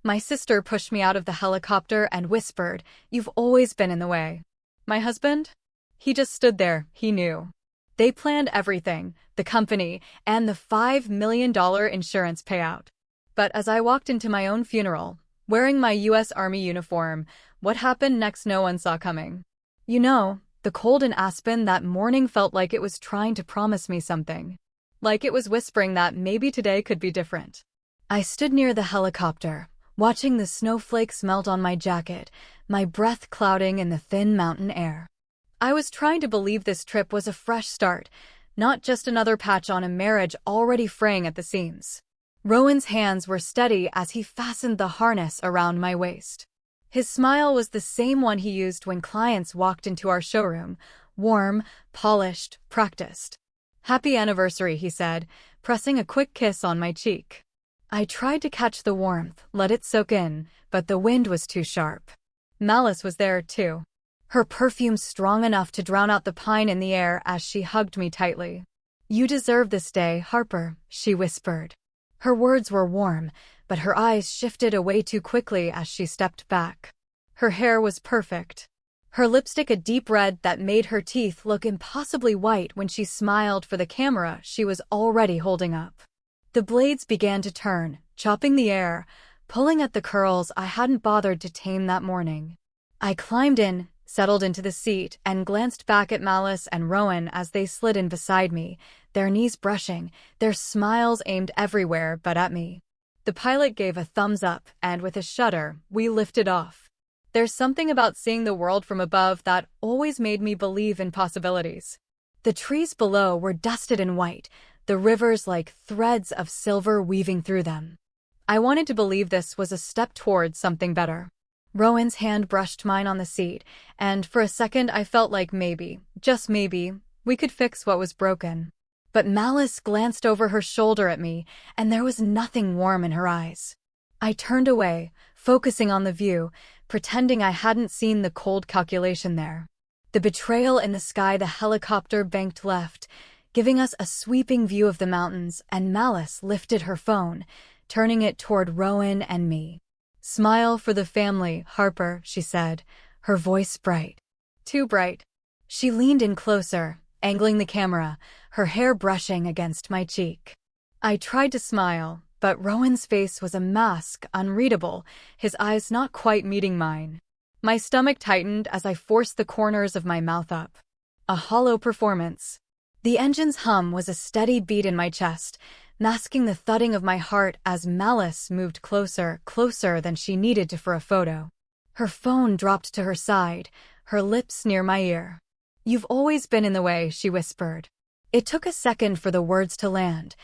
My sister pushed me out of the helicopter and whispered, "You've always been in the way." My husband? He just stood there, he knew. They planned everything, the company, and the $5 million insurance payout. But as I walked into my own funeral, wearing my U.S. Army uniform, what happened next no one saw coming. You know, the cold in Aspen that morning felt like it was trying to promise me something. Like it was whispering that maybe today could be different. I stood near the helicopter, watching the snowflakes melt on my jacket, my breath clouding in the thin mountain air. I was trying to believe this trip was a fresh start, not just another patch on a marriage already fraying at the seams. Rowan's hands were steady as he fastened the harness around my waist. His smile was the same one he used when clients walked into our showroom, warm, polished, practiced. "Happy anniversary," he said, pressing a quick kiss on my cheek. I tried to catch the warmth, let it soak in, but the wind was too sharp. Malice was there, too. Her perfume strong enough to drown out the pine in the air as she hugged me tightly. "You deserve this day, Harper," she whispered. Her words were warm, but her eyes shifted away too quickly as she stepped back. Her hair was perfect. Her lipstick a deep red that made her teeth look impossibly white when she smiled for the camera she was already holding up. The blades began to turn, chopping the air, pulling at the curls I hadn't bothered to tame that morning. I climbed in, settled into the seat, and glanced back at Malice and Rowan as they slid in beside me, their knees brushing, their smiles aimed everywhere but at me. The pilot gave a thumbs up, and with a shudder, we lifted off. There's something about seeing the world from above that always made me believe in possibilities. The trees below were dusted in white, the rivers like threads of silver weaving through them. I wanted to believe this was a step towards something better. Rowan's hand brushed mine on the seat, and for a second I felt like maybe, just maybe, we could fix what was broken. But Malice glanced over her shoulder at me, and there was nothing warm in her eyes. I turned away, focusing on the view, pretending I hadn't seen the cold calculation there. The betrayal in the sky, the helicopter banked left, giving us a sweeping view of the mountains, and Malice lifted her phone, turning it toward Rowan and me. "Smile for the family, Harper," she said, her voice bright. Too bright. She leaned in closer, angling the camera, her hair brushing against my cheek. I tried to smile, but Rowan's face was a mask, unreadable, his eyes not quite meeting mine. My stomach tightened as I forced the corners of my mouth up. A hollow performance. The engine's hum was a steady beat in my chest, masking the thudding of my heart as Malice moved closer, closer than she needed to for a photo. Her phone dropped to her side, her lips near my ear. "You've always been in the way," she whispered. It took a second for the words to land,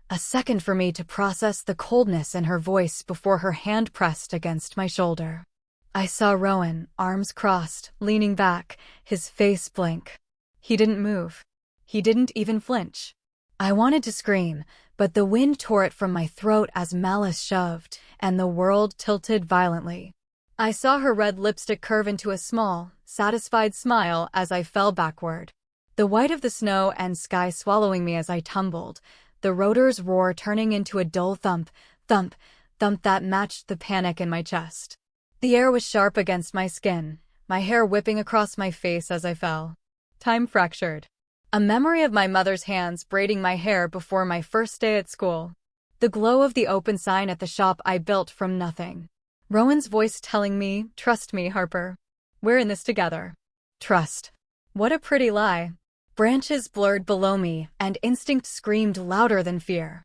a second for me to process the coldness in her voice before her hand pressed against my shoulder. I saw Rowan, arms crossed, leaning back, his face blank. He didn't move. He didn't even flinch. I wanted to scream, but the wind tore it from my throat as Malice shoved, and the world tilted violently. I saw her red lipstick curve into a small, satisfied smile as I fell backward. The white of the snow and sky swallowing me as I tumbled, the rotor's roar turning into a dull thump, thump, thump that matched the panic in my chest. The air was sharp against my skin, my hair whipping across my face as I fell. Time fractured. A memory of my mother's hands braiding my hair before my first day at school. The glow of the open sign at the shop I built from nothing. Rowan's voice telling me, "Trust me, Harper. We're in this together." Trust. What a pretty lie. Branches blurred below me, and instinct screamed louder than fear.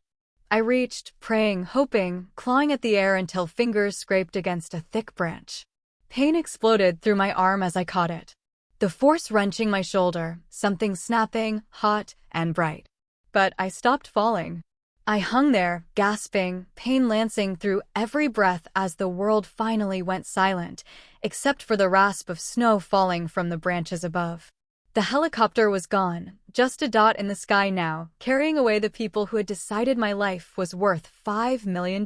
I reached, praying, hoping, clawing at the air until fingers scraped against a thick branch. Pain exploded through my arm as I caught it. The force wrenching my shoulder, something snapping, hot, and bright. But I stopped falling. I hung there, gasping, pain lancing through every breath as the world finally went silent, except for the rasp of snow falling from the branches above. The helicopter was gone, just a dot in the sky now, carrying away the people who had decided my life was worth $5 million.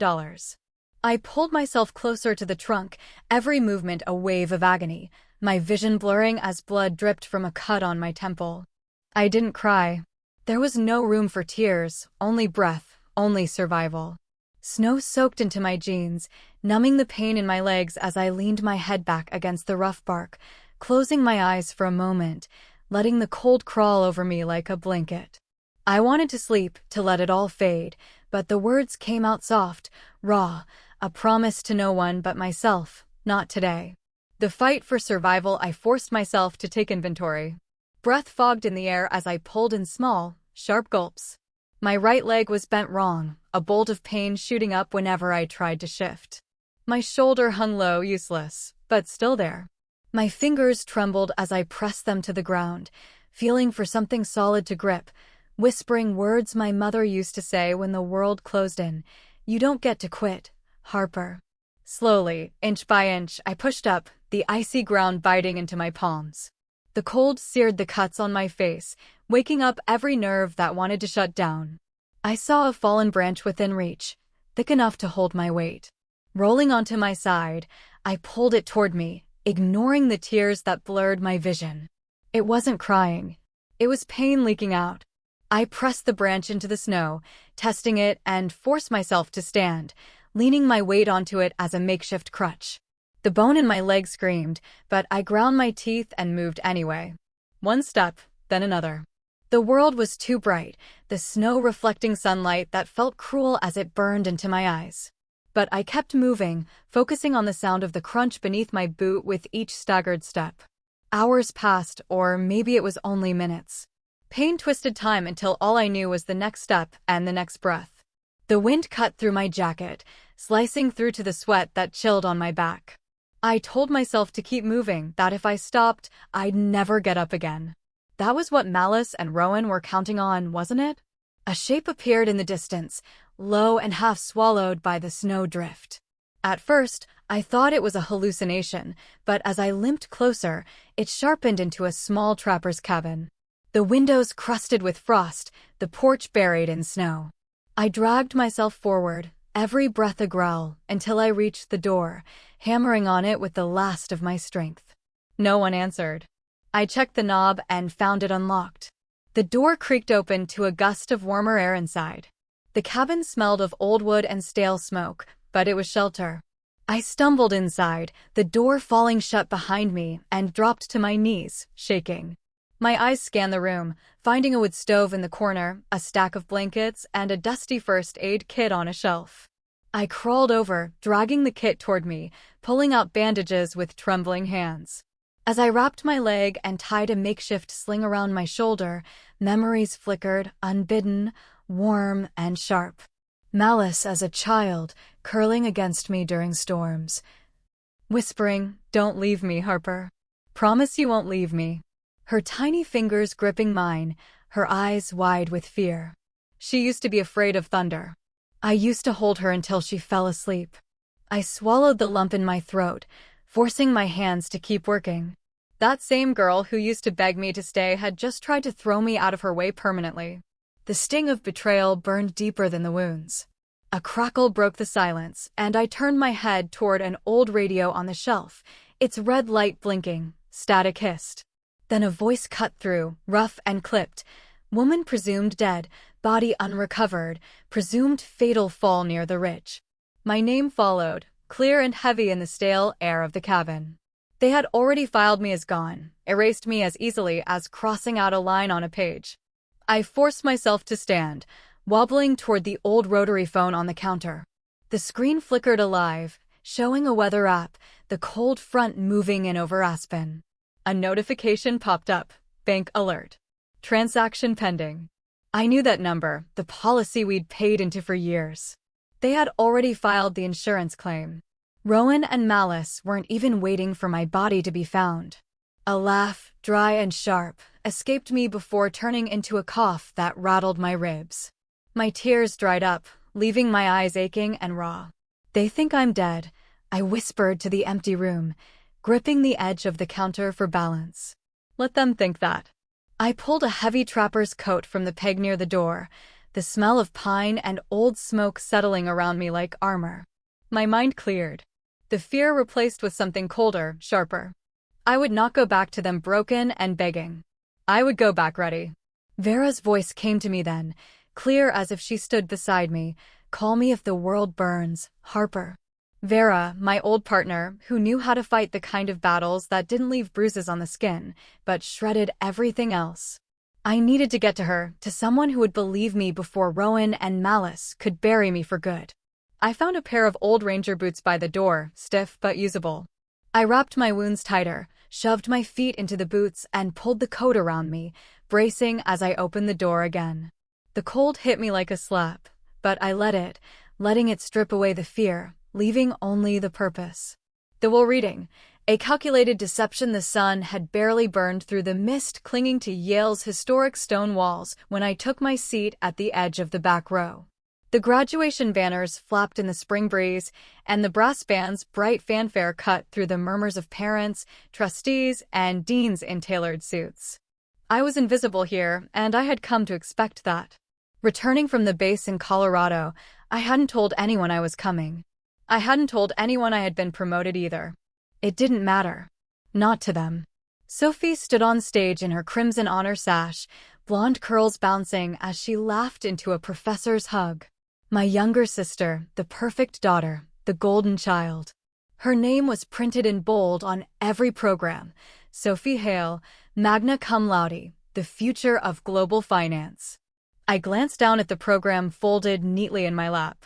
I pulled myself closer to the trunk, every movement a wave of agony, my vision blurring as blood dripped from a cut on my temple. I didn't cry. There was no room for tears, only breath, only survival. Snow soaked into my jeans, numbing the pain in my legs as I leaned my head back against the rough bark, closing my eyes for a moment, letting the cold crawl over me like a blanket. I wanted to sleep, to let it all fade, but the words came out soft, raw, a promise to no one but myself, not today. The fight for survival, I forced myself to take inventory. Breath fogged in the air as I pulled in small, sharp gulps. My right leg was bent wrong, a bolt of pain shooting up whenever I tried to shift. My shoulder hung low, useless, but still there. My fingers trembled as I pressed them to the ground, feeling for something solid to grip, whispering words my mother used to say when the world closed in. "You don't get to quit, Harper." Slowly, inch by inch, I pushed up, the icy ground biting into my palms. The cold seared the cuts on my face, waking up every nerve that wanted to shut down. I saw a fallen branch within reach, thick enough to hold my weight. Rolling onto my side, I pulled it toward me, ignoring the tears that blurred my vision. It wasn't crying. It was pain leaking out. I pressed the branch into the snow, testing it, and forced myself to stand, leaning my weight onto it as a makeshift crutch. The bone in my leg screamed, but I ground my teeth and moved anyway. One step, then another. The world was too bright, the snow reflecting sunlight that felt cruel as it burned into my eyes. But I kept moving, focusing on the sound of the crunch beneath my boot with each staggered step. Hours passed, or maybe it was only minutes. Pain twisted time until all I knew was the next step and the next breath. The wind cut through my jacket, slicing through to the sweat that chilled on my back. I told myself to keep moving, that if I stopped, I'd never get up again. That was what Malice and Rowan were counting on, wasn't it? A shape appeared in the distance, low and half swallowed by the snow drift. At first, I thought it was a hallucination, but as I limped closer, it sharpened into a small trapper's cabin. The windows crusted with frost, the porch buried in snow. I dragged myself forward, every breath a growl, until I reached the door, hammering on it with the last of my strength. No one answered. I checked the knob and found it unlocked. The door creaked open to a gust of warmer air inside. The cabin smelled of old wood and stale smoke, but it was shelter. I stumbled inside, the door falling shut behind me, and dropped to my knees, shaking. My eyes scanned the room, finding a wood stove in the corner, a stack of blankets, and a dusty first aid kit on a shelf. I crawled over, dragging the kit toward me, pulling out bandages with trembling hands. As I wrapped my leg and tied a makeshift sling around my shoulder, memories flickered, unbidden, warm and sharp. Malice as a child, curling against me during storms. Whispering, "Don't leave me, Harper. Promise you won't leave me." Her tiny fingers gripping mine, her eyes wide with fear. She used to be afraid of thunder. I used to hold her until she fell asleep. I swallowed the lump in my throat, forcing my hands to keep working. That same girl who used to beg me to stay had just tried to throw me out of her way permanently. The sting of betrayal burned deeper than the wounds. A crackle broke the silence, and I turned my head toward an old radio on the shelf, its red light blinking. Static hissed. Then a voice cut through, rough and clipped. Woman presumed dead, body unrecovered, presumed fatal fall near the ridge. My name followed, clear and heavy in the stale air of the cabin. They had already filed me as gone, erased me as easily as crossing out a line on a page. I forced myself to stand, wobbling toward the old rotary phone on the counter. The screen flickered alive, showing a weather app, the cold front moving in over Aspen. A notification popped up, bank alert. Transaction pending. I knew that number, the policy we'd paid into for years. They had already filed the insurance claim. Rowan and Malice weren't even waiting for my body to be found. A laugh, dry and sharp, escaped me before turning into a cough that rattled my ribs. My tears dried up, leaving my eyes aching and raw. "They think I'm dead," I whispered to the empty room, gripping the edge of the counter for balance. "Let them think that." I pulled a heavy trapper's coat from the peg near the door, the smell of pine and old smoke settling around me like armor. My mind cleared. The fear replaced with something colder, sharper. I would not go back to them broken and begging. I would go back ready. Vera's voice came to me then, clear as if she stood beside me, Call me if the world burns, Harper. Vera, my old partner, who knew how to fight the kind of battles that didn't leave bruises on the skin, but shredded everything else. I needed to get to her, to someone who would believe me before Rowan and Malice could bury me for good. I found a pair of old ranger boots by the door, stiff but usable. I wrapped my wounds tighter, shoved my feet into the boots, and pulled the coat around me, bracing as I opened the door again. The cold hit me like a slap, but I letting it strip away the fear, leaving only the purpose. The will reading, a calculated deception. The sun had barely burned through the mist clinging to Yale's historic stone walls when I took my seat at the edge of the back row. The graduation banners flapped in the spring breeze, and the brass band's bright fanfare cut through the murmurs of parents, trustees, and deans in tailored suits. I was invisible here, and I had come to expect that. Returning from the base in Colorado, I hadn't told anyone I was coming. I hadn't told anyone I had been promoted either. It didn't matter. Not to them. Sophie stood on stage in her crimson honor sash, blonde curls bouncing as she laughed into a professor's hug. My younger sister, the perfect daughter, the golden child. Her name was printed in bold on every program. Sophie Hale, magna cum laude, the future of global finance. I glanced down at the program folded neatly in my lap.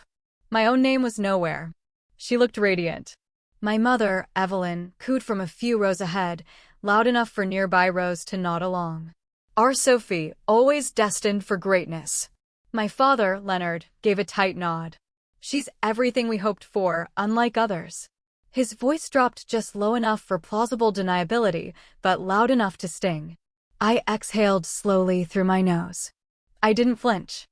My own name was nowhere. She looked radiant. My mother, Evelyn, cooed from a few rows ahead, loud enough for nearby rows to nod along. Our Sophie, always destined for greatness. My father, Leonard, gave a tight nod. She's everything we hoped for, unlike others. His voice dropped just low enough for plausible deniability, but loud enough to sting. I exhaled slowly through my nose. I didn't flinch.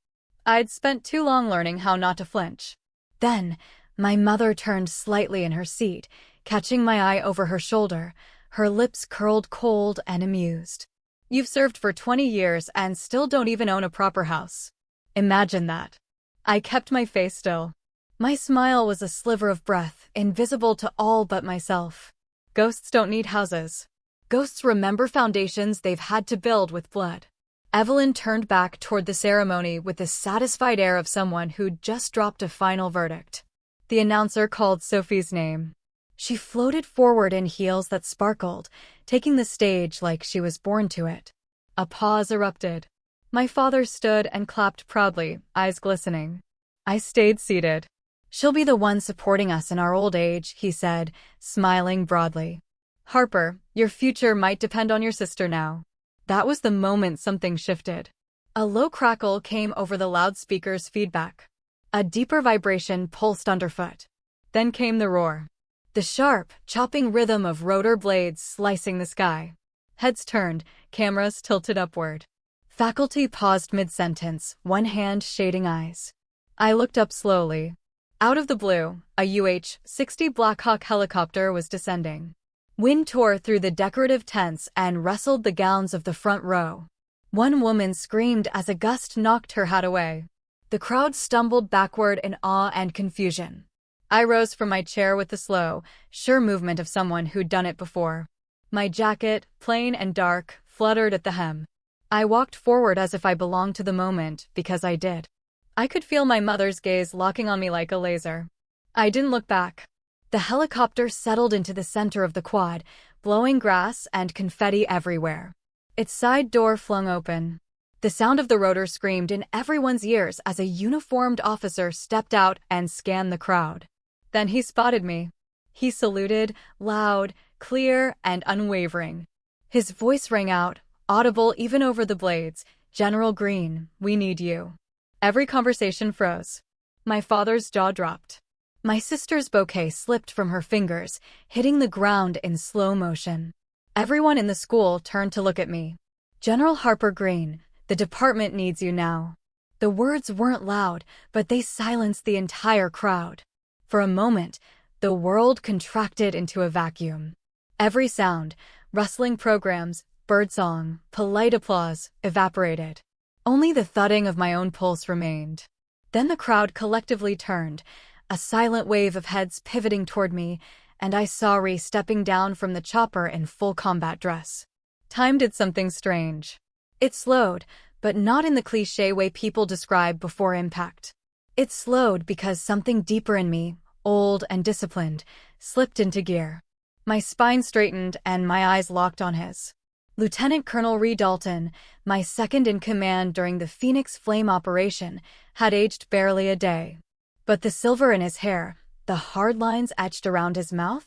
I'd spent too long learning how not to flinch. Then, my mother turned slightly in her seat, catching my eye over her shoulder, her lips curled cold and amused. You've served for 20 years and still don't even own a proper house. Imagine that. I kept my face still. My smile was a sliver of breath, invisible to all but myself. Ghosts don't need houses. Ghosts remember foundations they've had to build with blood. Evelyn turned back toward the ceremony with the satisfied air of someone who'd just dropped a final verdict. The announcer called Sophie's name. She floated forward in heels that sparkled, taking the stage like she was born to it. A pause erupted. My father stood and clapped proudly, eyes glistening. I stayed seated. She'll be the one supporting us in our old age, he said, smiling broadly. Harper, your future might depend on your sister now. That was the moment something shifted. A low crackle came over the loudspeaker's feedback. A deeper vibration pulsed underfoot. Then came the roar. The sharp, chopping rhythm of rotor blades slicing the sky. Heads turned, cameras tilted upward. Faculty paused mid-sentence, one hand shading eyes. I looked up slowly. Out of the blue, a UH-60 Blackhawk helicopter was descending. Wind tore through the decorative tents and rustled the gowns of the front row. One woman screamed as a gust knocked her hat away. The crowd stumbled backward in awe and confusion. I rose from my chair with the slow, sure movement of someone who'd done it before. My jacket, plain and dark, fluttered at the hem. I walked forward as if I belonged to the moment, because I did. I could feel my mother's gaze locking on me like a laser. I didn't look back. The helicopter settled into the center of the quad, blowing grass and confetti everywhere. Its side door flung open. The sound of the rotor screamed in everyone's ears as a uniformed officer stepped out and scanned the crowd. Then he spotted me. He saluted, loud, clear, and unwavering. His voice rang out, audible even over the blades. General Green, we need you. Every conversation froze. My father's jaw dropped. My sister's bouquet slipped from her fingers, hitting the ground in slow motion. Everyone in the school turned to look at me. General Harper Green, the department needs you now. The words weren't loud, but they silenced the entire crowd. For a moment, the world contracted into a vacuum. Every sound, rustling programs, birdsong, polite applause, evaporated. Only the thudding of my own pulse remained. Then the crowd collectively turned, a silent wave of heads pivoting toward me, and I saw Ree stepping down from the chopper in full combat dress. Time did something strange. It slowed, but not in the cliché way people describe before impact. It slowed because something deeper in me, old and disciplined, slipped into gear. My spine straightened and my eyes locked on his. Lieutenant Colonel Ree Dalton, my second-in-command during the Phoenix Flame operation, had aged barely a day. But the silver in his hair, the hard lines etched around his mouth,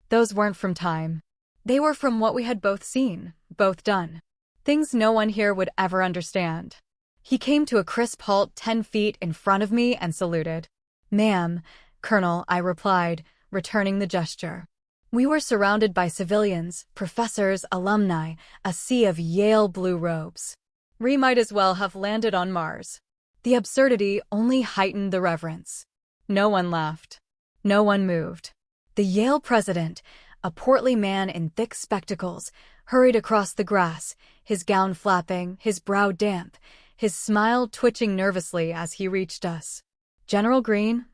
those weren't from time. They were from what we had both seen, both done. Things no one here would ever understand. He came to a crisp halt 10 feet in front of me and saluted. "Ma'am, Colonel," I replied, returning the gesture. We were surrounded by civilians, professors, alumni, a sea of Yale blue robes. Ree might as well have landed on Mars. The absurdity only heightened the reverence. No one laughed. No one moved. The Yale president, a portly man in thick spectacles, hurried across the grass, his gown flapping, his brow damp, his smile twitching nervously as he reached us. "General Green,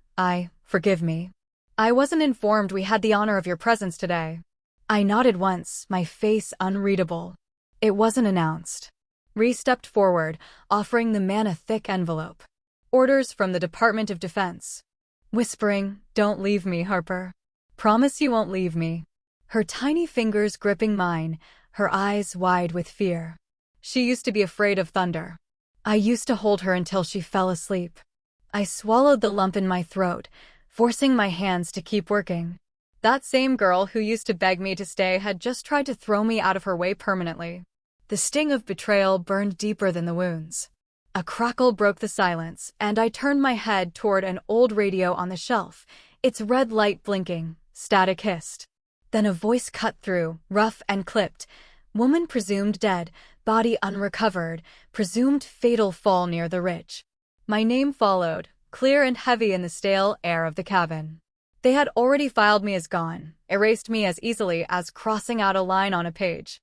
forgive me. I wasn't informed we had the honor of your presence today." I nodded once, my face unreadable. It wasn't announced. Ree stepped forward, offering the man a thick envelope. "Orders from the Department of Defense." Whispering, "Don't leave me, Harper. Promise you won't leave me." Her tiny fingers gripping mine, her eyes wide with fear. She used to be afraid of thunder. I used to hold her until she fell asleep. I swallowed the lump in my throat, forcing my hands to keep working. That same girl who used to beg me to stay had just tried to throw me out of her way permanently. The sting of betrayal burned deeper than the wounds. A crackle broke the silence, and I turned my head toward an old radio on the shelf, its red light blinking. Static hissed. Then a voice cut through, rough and clipped. "Woman presumed dead, body unrecovered, presumed fatal fall near the ridge." My name followed, clear and heavy in the stale air of the cabin. They had already filed me as gone, erased me as easily as crossing out a line on a page.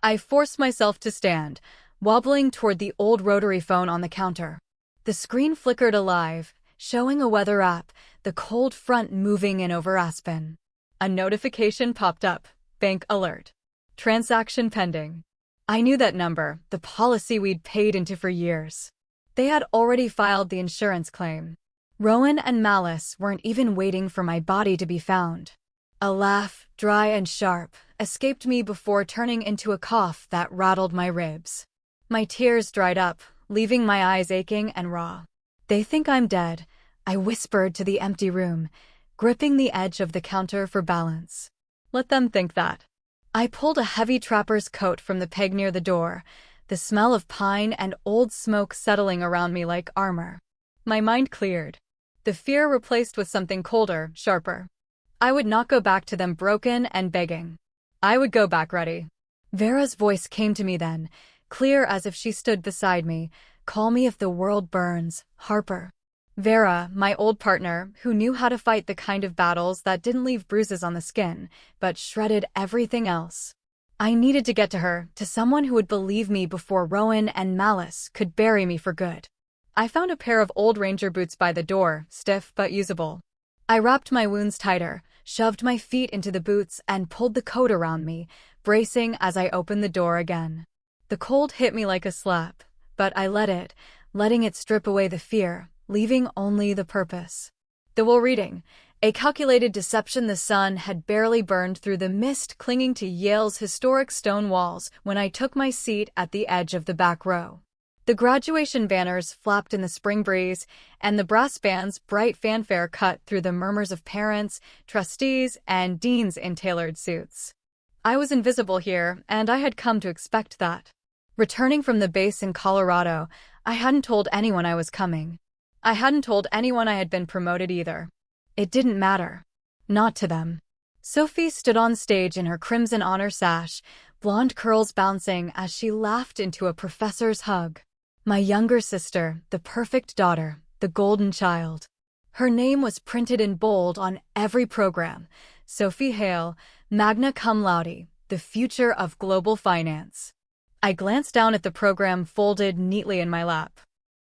I forced myself to stand, wobbling toward the old rotary phone on the counter. The screen flickered alive, showing a weather app, the cold front moving in over Aspen. A notification popped up, "Bank alert. Transaction pending." I knew that number, the policy we'd paid into for years. They had already filed the insurance claim. Rowan and Malice weren't even waiting for my body to be found. A laugh, dry and sharp, escaped me before turning into a cough that rattled my ribs. My tears dried up, leaving my eyes aching and raw. "They think I'm dead," I whispered to the empty room, gripping the edge of the counter for balance. "Let them think that." I pulled a heavy trapper's coat from the peg near the door, the smell of pine and old smoke settling around me like armor. My mind cleared. The fear replaced with something colder, sharper. I would not go back to them broken and begging. I would go back ready. Vera's voice came to me then, clear as if she stood beside me. "Call me if the world burns, Harper." Vera, my old partner, who knew how to fight the kind of battles that didn't leave bruises on the skin, but shredded everything else. I needed to get to her, to someone who would believe me before Rowan and Malice could bury me for good. I found a pair of old ranger boots by the door, stiff but usable. I wrapped my wounds tighter, shoved my feet into the boots and pulled the coat around me, bracing as I opened the door again. The cold hit me like a slap, but I let it, letting it strip away the fear, leaving only the purpose. The will reading. A calculated deception. The sun had barely burned through the mist clinging to Yale's historic stone walls when I took my seat at the edge of the back row. The graduation banners flapped in the spring breeze, and the brass band's bright fanfare cut through the murmurs of parents, trustees, and deans in tailored suits. I was invisible here, and I had come to expect that. Returning from the base in Colorado, I hadn't told anyone I was coming. I hadn't told anyone I had been promoted either. It didn't matter. Not to them. Sophie stood on stage in her crimson honor sash, blonde curls bouncing as she laughed into a professor's hug. My younger sister, the perfect daughter, the golden child. Her name was printed in bold on every program. Sophie Hale, magna cum laude, the future of global finance. I glanced down at the program folded neatly in my lap.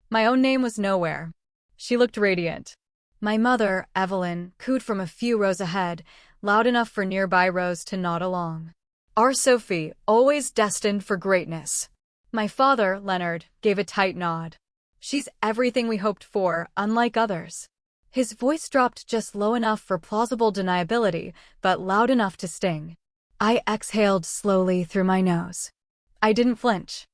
My own name was nowhere. She looked radiant. My mother, Evelyn, cooed from a few rows ahead, loud enough for nearby rows to nod along. "Our Sophie, always destined for greatness." My father, Leonard, gave a tight nod. She's everything we hoped for, unlike others. His voice dropped just low enough for plausible deniability, but loud enough to sting. I exhaled slowly through my nose. I didn't flinch.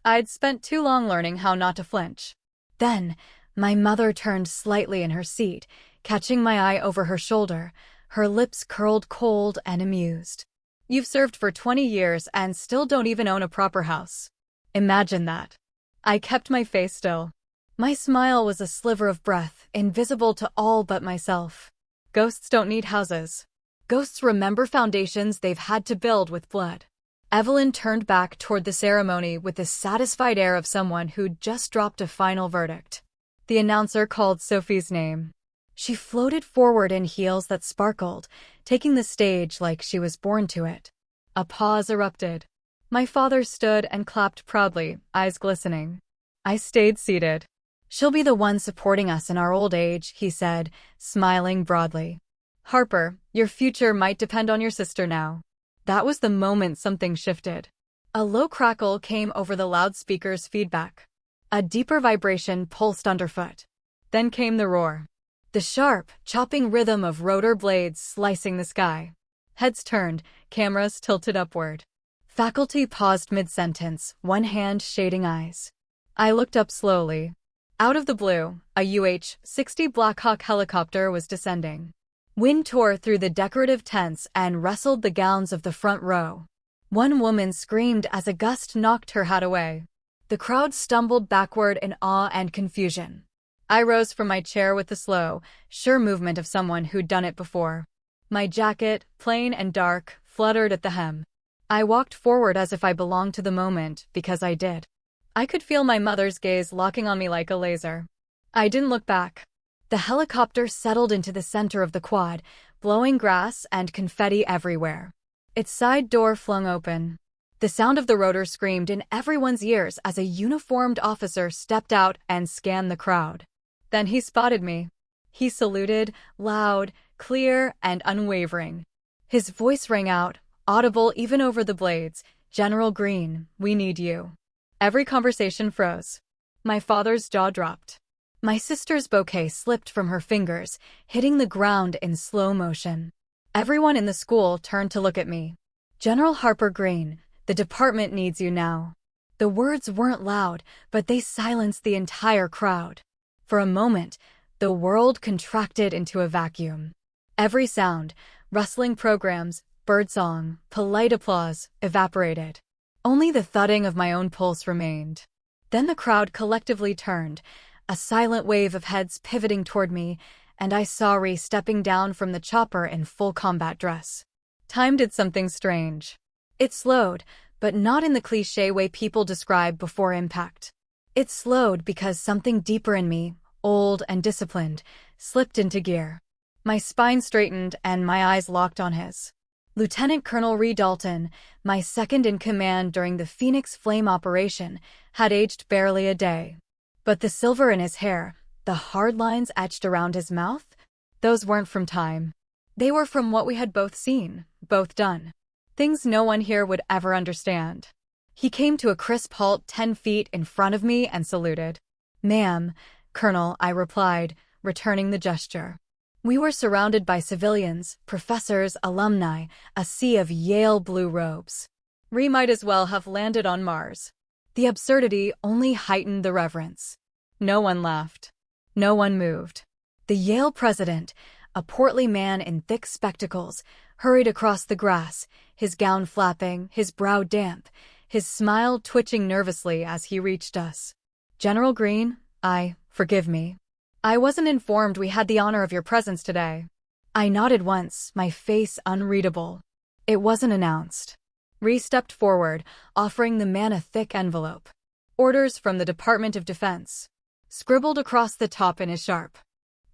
I'd spent too long learning how not to flinch. Then, my mother turned slightly in her seat, catching my eye over her shoulder, her lips curled cold and amused. You've served for 20 years and still don't even own a proper house. Imagine that. I kept my face still. My smile was a sliver of breath, invisible to all but myself. Ghosts don't need houses. Ghosts remember foundations they've had to build with blood. Evelyn turned back toward the ceremony with the satisfied air of someone who'd just dropped a final verdict. The announcer called Sophie's name. She floated forward in heels that sparkled, taking the stage like she was born to it. A pause erupted. My father stood and clapped proudly, eyes glistening. I stayed seated. She'll be the one supporting us in our old age, he said, smiling broadly. Harper, your future might depend on your sister now. That was the moment something shifted. A low crackle came over the loudspeaker's feedback. A deeper vibration pulsed underfoot. Then came the roar. The sharp, chopping rhythm of rotor blades slicing the sky. Heads turned, cameras tilted upward. Faculty paused mid-sentence, one hand shading eyes. I looked up slowly. Out of the blue, a UH-60 Blackhawk helicopter was descending. Wind tore through the decorative tents and rustled the gowns of the front row. One woman screamed as a gust knocked her hat away. The crowd stumbled backward in awe and confusion. I rose from my chair with the slow, sure movement of someone who'd done it before. My jacket, plain and dark, fluttered at the hem. I walked forward as if I belonged to the moment, because I did. I could feel my mother's gaze locking on me like a laser. I didn't look back. The helicopter settled into the center of the quad, blowing grass and confetti everywhere. Its side door flung open. The sound of the rotor screamed in everyone's ears as a uniformed officer stepped out and scanned the crowd. Then he spotted me. He saluted, loud, clear, and unwavering. His voice rang out, audible even over the blades. General Green, we need you. Every conversation froze. My father's jaw dropped. My sister's bouquet slipped from her fingers, hitting the ground in slow motion. Everyone in the school turned to look at me. General Harper Green, the department needs you now. The words weren't loud, but they silenced the entire crowd. For a moment, the world contracted into a vacuum. Every sound, rustling programs, birdsong, polite applause, evaporated. Only the thudding of my own pulse remained. Then the crowd collectively turned, a silent wave of heads pivoting toward me, and I saw Ree stepping down from the chopper in full combat dress. Time did something strange. It slowed, but not in the cliché way people describe before impact. It slowed because something deeper in me, old and disciplined, slipped into gear. My spine straightened and my eyes locked on his. Lieutenant Colonel Ree Dalton, my second-in-command during the Phoenix Flame operation, had aged barely a day. But the silver in his hair, the hard lines etched around his mouth, those weren't from time. They were from what we had both seen, both done. Things no one here would ever understand. He came to a crisp halt 10 feet in front of me and saluted. "Ma'am, Colonel," I replied, returning the gesture. We were surrounded by civilians, professors, alumni, a sea of Yale blue robes. Ree might as well have landed on Mars. The absurdity only heightened the reverence. No one laughed. No one moved. The Yale president, a portly man in thick spectacles, hurried across the grass, his gown flapping, his brow damp, his smile twitching nervously as he reached us. "General Green, forgive me. I wasn't informed we had the honor of your presence today." I nodded once, my face unreadable. It wasn't announced. Ree stepped forward, offering the man a thick envelope. "Orders from the Department of Defense." Scribbled across the top in his sharp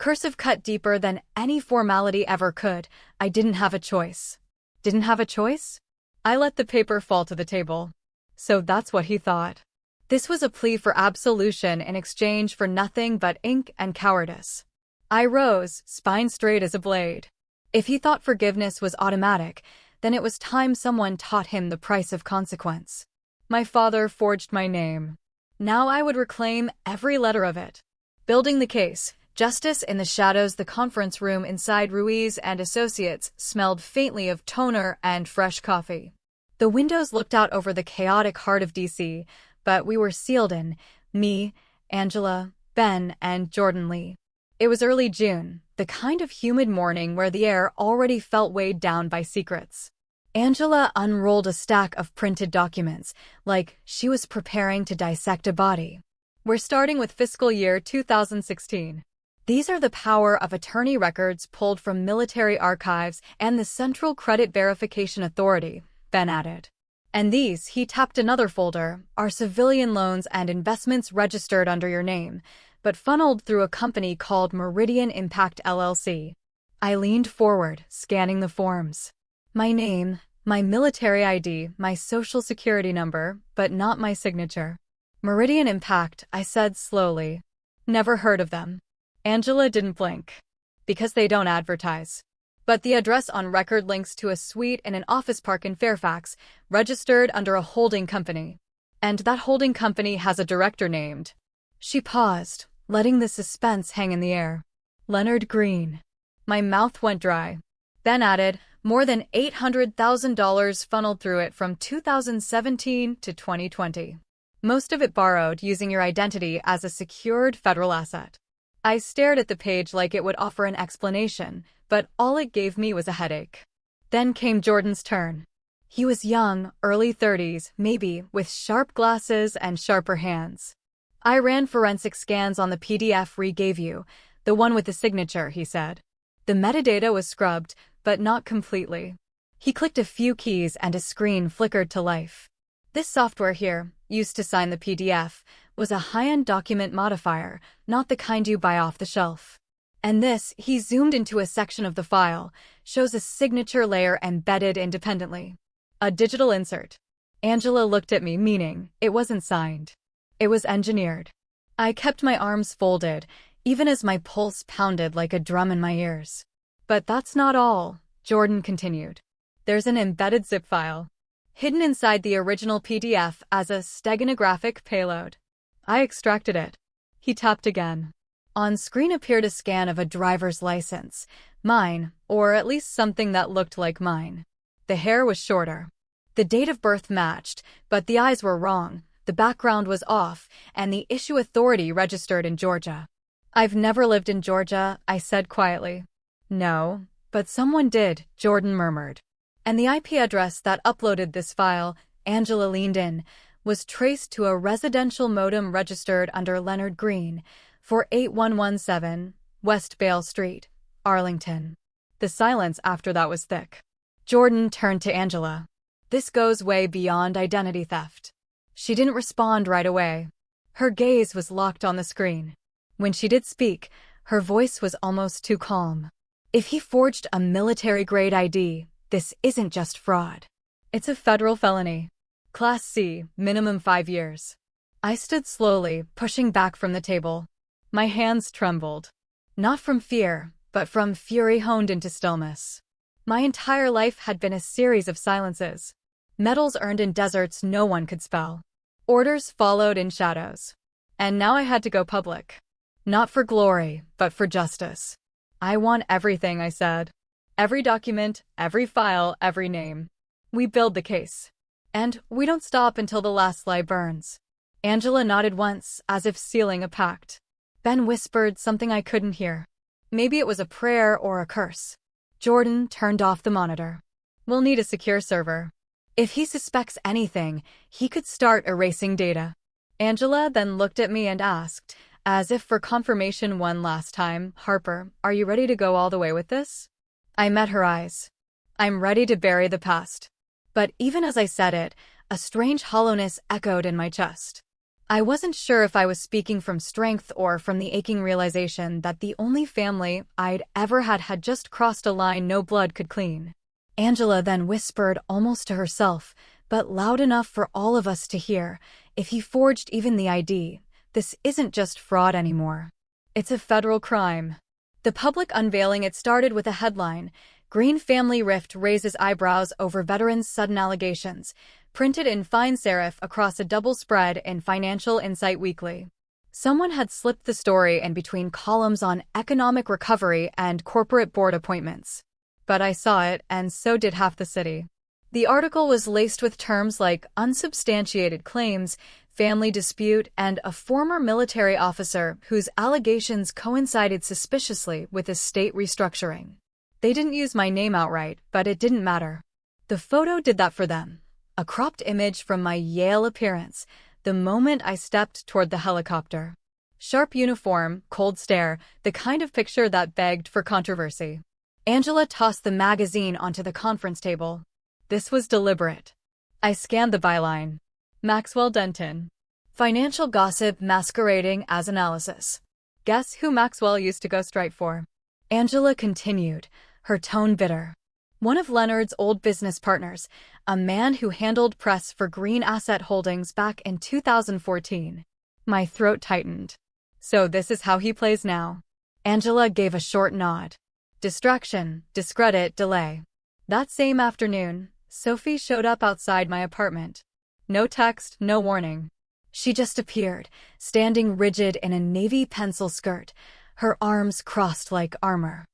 cursive cut deeper than any formality ever could. I didn't have a choice. Didn't have a choice? I let the paper fall to the table. So that's what he thought. This was a plea for absolution in exchange for nothing but ink and cowardice. I rose, spine straight as a blade. If he thought forgiveness was automatic, then it was time someone taught him the price of consequence. My father forged my name. Now I would reclaim every letter of it. Building the case. Justice in the shadows. The conference room inside Ruiz and Associates smelled faintly of toner and fresh coffee. The windows looked out over the chaotic heart of DC, but we were sealed in, me, Angela, Ben, and Jordan Lee. It was early June, the kind of humid morning where the air already felt weighed down by secrets. Angela unrolled a stack of printed documents, like she was preparing to dissect a body. We're starting with fiscal year 2016. These are the power of attorney records pulled from military archives and the Central Credit Verification Authority, Ben added. And these, he tapped another folder, are civilian loans and investments registered under your name, but funneled through a company called Meridian Impact LLC. I leaned forward, scanning the forms. My name, my military ID, my social security number, but not my signature. Meridian Impact, I said slowly. Never heard of them. Angela didn't blink. Because they don't advertise. But the address on record links to a suite in an office park in Fairfax, registered under a holding company. And that holding company has a director named. She paused, letting the suspense hang in the air. Leonard Green. My mouth went dry. Ben added, more than $800,000 funneled through it from 2017 to 2020. Most of it borrowed using your identity as a secured federal asset. I stared at the page like it would offer an explanation, but all it gave me was a headache. Then came Jordan's turn. He was young, early 30s, maybe, with sharp glasses and sharper hands. I ran forensic scans on the PDF Ree gave you, the one with the signature, he said. The metadata was scrubbed, but not completely. He clicked a few keys and a screen flickered to life. This software here, used to sign the PDF, was a high-end document modifier, not the kind you buy off the shelf. And this, he zoomed into a section of the file, shows a signature layer embedded independently. A digital insert. Angela looked at me, meaning it wasn't signed. It was engineered. I kept my arms folded, even as my pulse pounded like a drum in my ears. But that's not all, Jordan continued. There's an embedded zip file, hidden inside the original PDF as a steganographic payload. I extracted it. He tapped again. On screen appeared a scan of a driver's license. Mine, or at least something that looked like mine. The hair was shorter. The date of birth matched, but the eyes were wrong, the background was off, and the issue authority registered in Georgia. I've never lived in Georgia, I said quietly. No, but someone did, Jordan murmured. And the IP address that uploaded this file, Angela leaned in, was traced to a residential modem registered under Leonard Green, 48117 West Bale Street, Arlington. The silence after that was thick. Jordan turned to Angela. This goes way beyond identity theft. She didn't respond right away. Her gaze was locked on the screen. When she did speak, her voice was almost too calm. If he forged a military-grade ID, this isn't just fraud. It's a federal felony. Class C, minimum 5 years. I stood slowly, pushing back from the table. My hands trembled. Not from fear, but from fury honed into stillness. My entire life had been a series of silences. Medals earned in deserts no one could spell. Orders followed in shadows. And now I had to go public. Not for glory, but for justice. I want everything, I said. Every document, every file, every name. We build the case. And we don't stop until the last lie burns. Angela nodded once, as if sealing a pact. Ben whispered something I couldn't hear. Maybe it was a prayer or a curse. Jordan turned off the monitor. We'll need a secure server. If he suspects anything, he could start erasing data. Angela then looked at me and asked, as if for confirmation one last time, Harper, are you ready to go all the way with this? I met her eyes. I'm ready to bury the past. But even as I said it, a strange hollowness echoed in my chest. I wasn't sure if I was speaking from strength or from the aching realization that the only family I'd ever had just crossed a line no blood could clean. Angela then whispered almost to herself, but loud enough for all of us to hear, if he forged even the ID, this isn't just fraud anymore. It's a federal crime. The public unveiling it started with a headline, Green family rift raises eyebrows over veterans' sudden allegations, printed in fine serif across a double spread in Financial Insight Weekly. Someone had slipped the story in between columns on economic recovery and corporate board appointments. But I saw it, and so did half the city. The article was laced with terms like unsubstantiated claims, family dispute, and a former military officer whose allegations coincided suspiciously with a state restructuring. They didn't use my name outright, but it didn't matter. The photo did that for them. A cropped image from my Yale appearance, the moment I stepped toward the helicopter. Sharp uniform, cold stare, the kind of picture that begged for controversy. Angela tossed the magazine onto the conference table. This was deliberate. I scanned the byline. Maxwell Denton. Financial gossip masquerading as analysis. Guess who Maxwell used to go strike for? Angela continued, her tone bitter. One of Leonard's old business partners, a man who handled press for Green Asset Holdings back in 2014. My throat tightened. So this is how he plays now. Angela gave a short nod. Distraction, discredit, delay. That same afternoon, Sophie showed up outside my apartment. No text, no warning. She just appeared, standing rigid in a navy pencil skirt, her arms crossed like armor.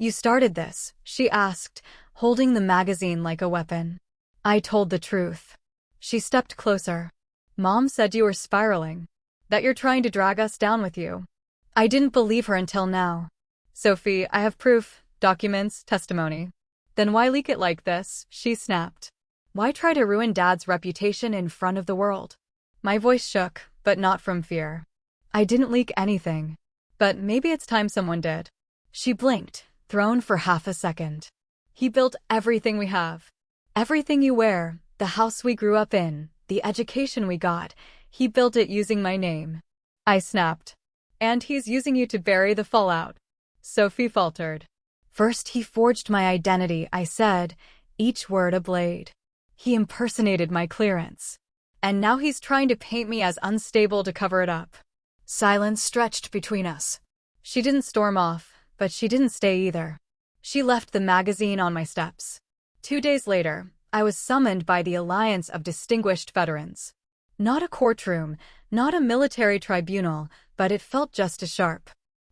You started this, she asked, holding the magazine like a weapon. I told the truth. She stepped closer. Mom said you were spiraling. That you're trying to drag us down with you. I didn't believe her until now. Sophie, I have proof, documents, testimony. Then why leak it like this? She snapped. Why try to ruin Dad's reputation in front of the world? My voice shook, but not from fear. I didn't leak anything. But maybe it's time someone did. She blinked, thrown for half a second. He built everything we have. Everything you wear, the house we grew up in, the education we got, he built it using my name. I snapped. And he's using you to bury the fallout. Sophie faltered. First he forged my identity, I said, each word a blade. He impersonated my clearance. And now he's trying to paint me as unstable to cover it up. Silence stretched between us. She didn't storm off, but she didn't stay either. She left the magazine on my steps. 2 days later, I was summoned by the Alliance of Distinguished Veterans. Not a courtroom, not a military tribunal, but it felt just as sharp.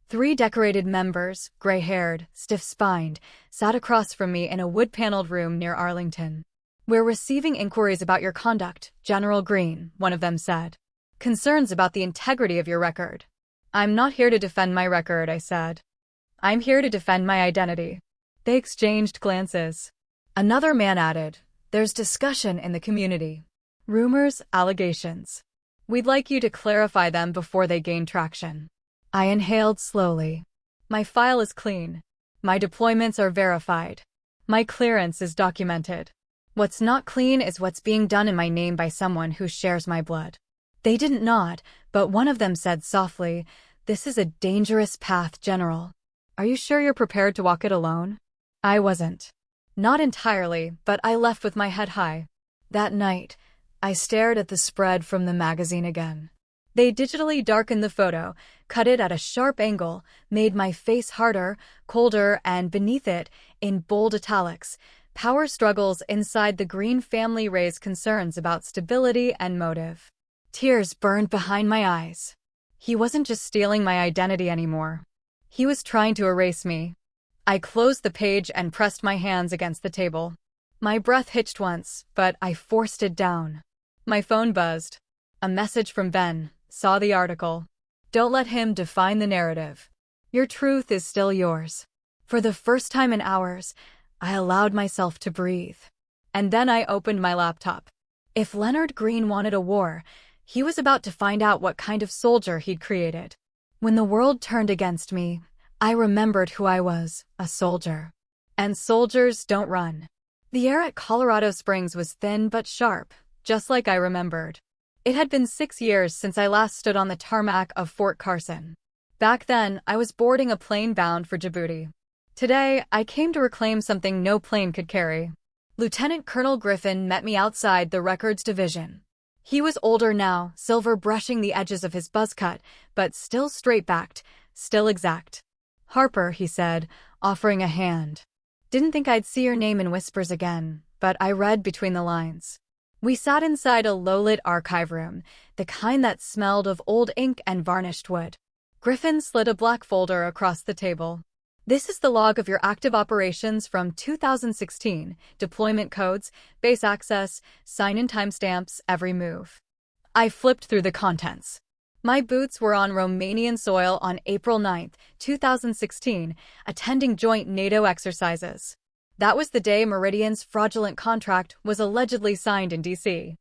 3 decorated members, gray-haired, stiff-spined, sat across from me in a wood-paneled room near Arlington. We're receiving inquiries about your conduct, General Green, one of them said. Concerns about the integrity of your record. I'm not here to defend my record, I said. I'm here to defend my identity. They exchanged glances. Another man added, there's discussion in the community. Rumors, allegations. We'd like you to clarify them before they gain traction. I inhaled slowly. My file is clean. My deployments are verified. My clearance is documented. What's not clean is what's being done in my name by someone who shares my blood. They didn't nod, but one of them said softly, this is a dangerous path, General. Are you sure you're prepared to walk it alone? I wasn't. Not entirely, but I left with my head high. That night, I stared at the spread from the magazine again. They digitally darkened the photo, cut it at a sharp angle, made my face harder, colder, and beneath it, in bold italics, power struggles inside the Green family raised concerns about stability and motive. Tears burned behind my eyes. He wasn't just stealing my identity anymore. He was trying to erase me. I closed the page and pressed my hands against the table. My breath hitched once, but I forced it down. My phone buzzed. A message from Ben. Saw the article. Don't let him define the narrative. Your truth is still yours. For the first time in hours, I allowed myself to breathe. And then I opened my laptop. If Leonard Green wanted a war, he was about to find out what kind of soldier he'd created. When the world turned against me, I remembered who I was, a soldier. And soldiers don't run. The air at Colorado Springs was thin but sharp, just like I remembered. It had been 6 years since I last stood on the tarmac of Fort Carson. Back then, I was boarding a plane bound for Djibouti. Today, I came to reclaim something no plane could carry. Lieutenant Colonel Griffin met me outside the Records Division. He was older now, silver brushing the edges of his buzz cut, but still straight-backed, still exact. Harper, he said, offering a hand. Didn't think I'd see your name in whispers again, but I read between the lines. We sat inside a low-lit archive room, the kind that smelled of old ink and varnished wood. Griffin slid a black folder across the table. This is the log of your active operations from 2016, deployment codes, base access, sign-in timestamps, every move. I flipped through the contents. My boots were on Romanian soil on April 9, 2016, attending joint NATO exercises. That was the day Meridian's fraudulent contract was allegedly signed in D.C.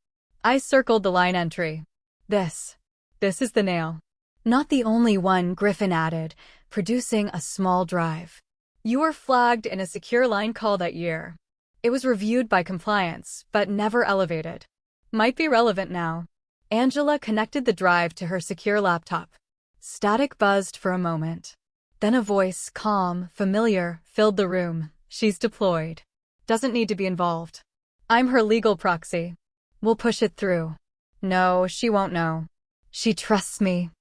I circled the line entry. This is the nail. Not the only one, Griffin added, producing a small drive. You were flagged in a secure line call that year. It was reviewed by compliance, but never elevated. Might be relevant now. Angela connected the drive to her secure laptop. Static buzzed for a moment. Then a voice, calm, familiar, filled the room. She's deployed. Doesn't need to be involved. I'm her legal proxy. We'll push it through. No, she won't know. She trusts me.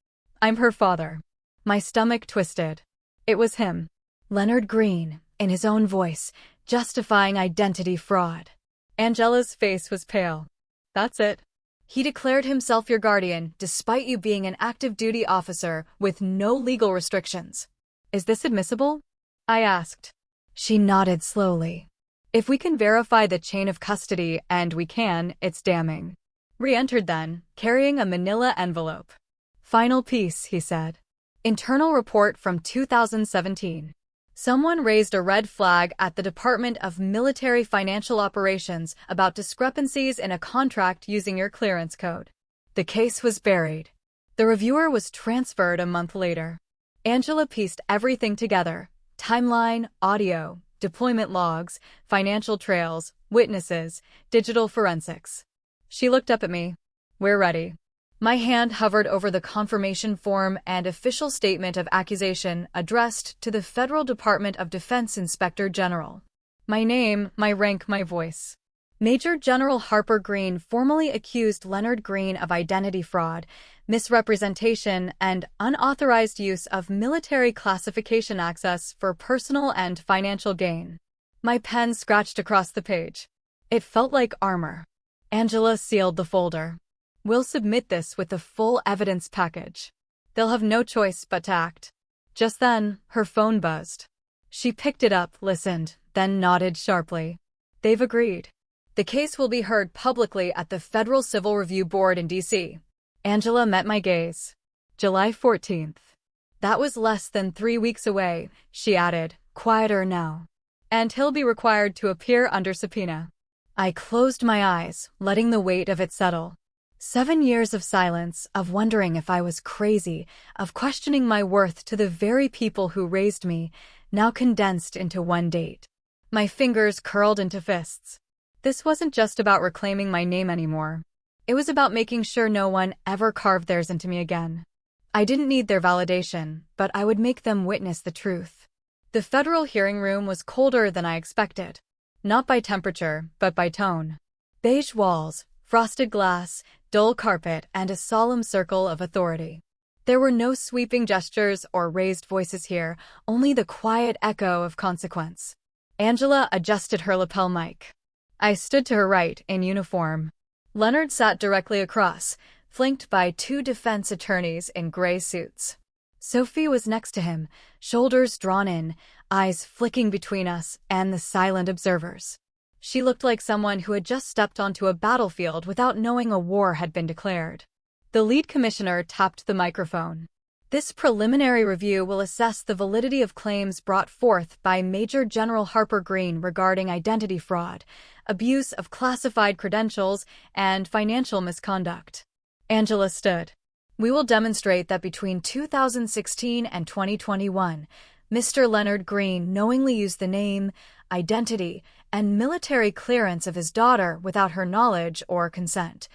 I'm her father. My stomach twisted. It was him. Leonard Green, in his own voice, justifying identity fraud. Angela's face was pale. That's it. He declared himself your guardian, despite you being an active duty officer with no legal restrictions. Is this admissible? I asked. She nodded slowly. If we can verify the chain of custody, and we can, it's damning. Re-entered then, carrying a manila envelope. Final piece, he said. Internal report from 2017. Someone raised a red flag at the Department of Military Financial Operations about discrepancies in a contract using your clearance code. The case was buried. The reviewer was transferred a month later. Angela pieced everything together. Timeline, audio, deployment logs, financial trails, witnesses, digital forensics. She looked up at me. We're ready. My hand hovered over the confirmation form and official statement of accusation addressed to the Federal Department of Defense Inspector General. My name, my rank, my voice. Major General Harper Green formally accused Leonard Green of identity fraud, misrepresentation, and unauthorized use of military classification access for personal and financial gain. My pen scratched across the page. It felt like armor. Angela sealed the folder. We'll submit this with the full evidence package. They'll have no choice but to act. Just then, her phone buzzed. She picked it up, listened, then nodded sharply. They've agreed. The case will be heard publicly at the Federal Civil Review Board in D.C. Angela met my gaze. July 14th. That was less than 3 weeks away, she added, quieter now. And he'll be required to appear under subpoena. I closed my eyes, letting the weight of it settle. 7 years of silence, of wondering if I was crazy, of questioning my worth to the very people who raised me, now condensed into one date. My fingers curled into fists. This wasn't just about reclaiming my name anymore. It was about making sure no one ever carved theirs into me again. I didn't need their validation, but I would make them witness the truth. The federal hearing room was colder than I expected. Not by temperature, but by tone. Beige walls, frosted glass, dull carpet, and a solemn circle of authority. There were no sweeping gestures or raised voices here, only the quiet echo of consequence. Angela adjusted her lapel mic. I stood to her right, in uniform. Leonard sat directly across, flanked by 2 defense attorneys in gray suits. Sophie was next to him, shoulders drawn in, eyes flicking between us and the silent observers. She looked like someone who had just stepped onto a battlefield without knowing a war had been declared. The lead commissioner tapped the microphone. This preliminary review will assess the validity of claims brought forth by Major General Harper Green regarding identity fraud, abuse of classified credentials, and financial misconduct. Angela stood. We will demonstrate that between 2016 and 2021, Mr. Leonard Green knowingly used the name, identity, and military clearance of his daughter without her knowledge or consent,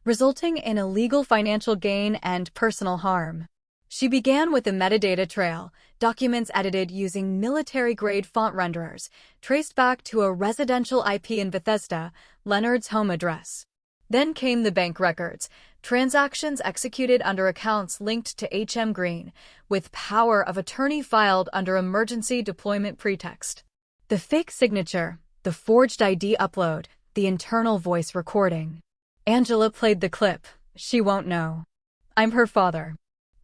resulting in illegal financial gain and personal harm. She began with a metadata trail, documents edited using military-grade font renderers, traced back to a residential IP in Bethesda, Leonard's home address. Then came the bank records, transactions executed under accounts linked to H.M. Green, with power of attorney filed under emergency deployment pretext. The fake signature, the forged ID upload, the internal voice recording. Angela played the clip. She won't know. I'm her father.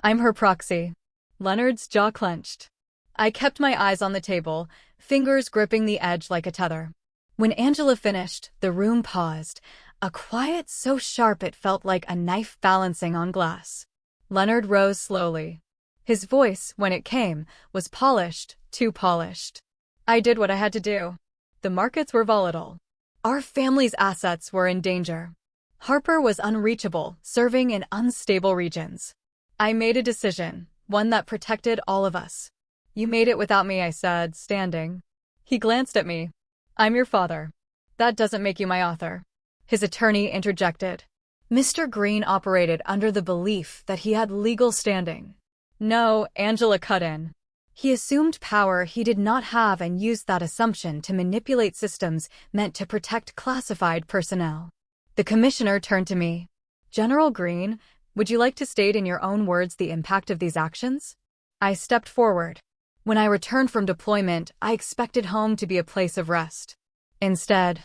I'm her proxy. Leonard's jaw clenched. I kept my eyes on the table, fingers gripping the edge like a tether. When Angela finished, the room paused, a quiet so sharp it felt like a knife balancing on glass. Leonard rose slowly. His voice, when it came, was polished, too polished. I did what I had to do. The markets were volatile. Our family's assets were in danger. Harper was unreachable, serving in unstable regions. I made a decision, one that protected all of us. You made it without me, I said, standing. He glanced at me. I'm your father. That doesn't make you my author. His attorney interjected. Mr. Green operated under the belief that he had legal standing. No, Angela cut in. He assumed power he did not have and used that assumption to manipulate systems meant to protect classified personnel. The commissioner turned to me. General Green, would you like to state in your own words the impact of these actions? I stepped forward. When I returned from deployment, I expected home to be a place of rest. Instead,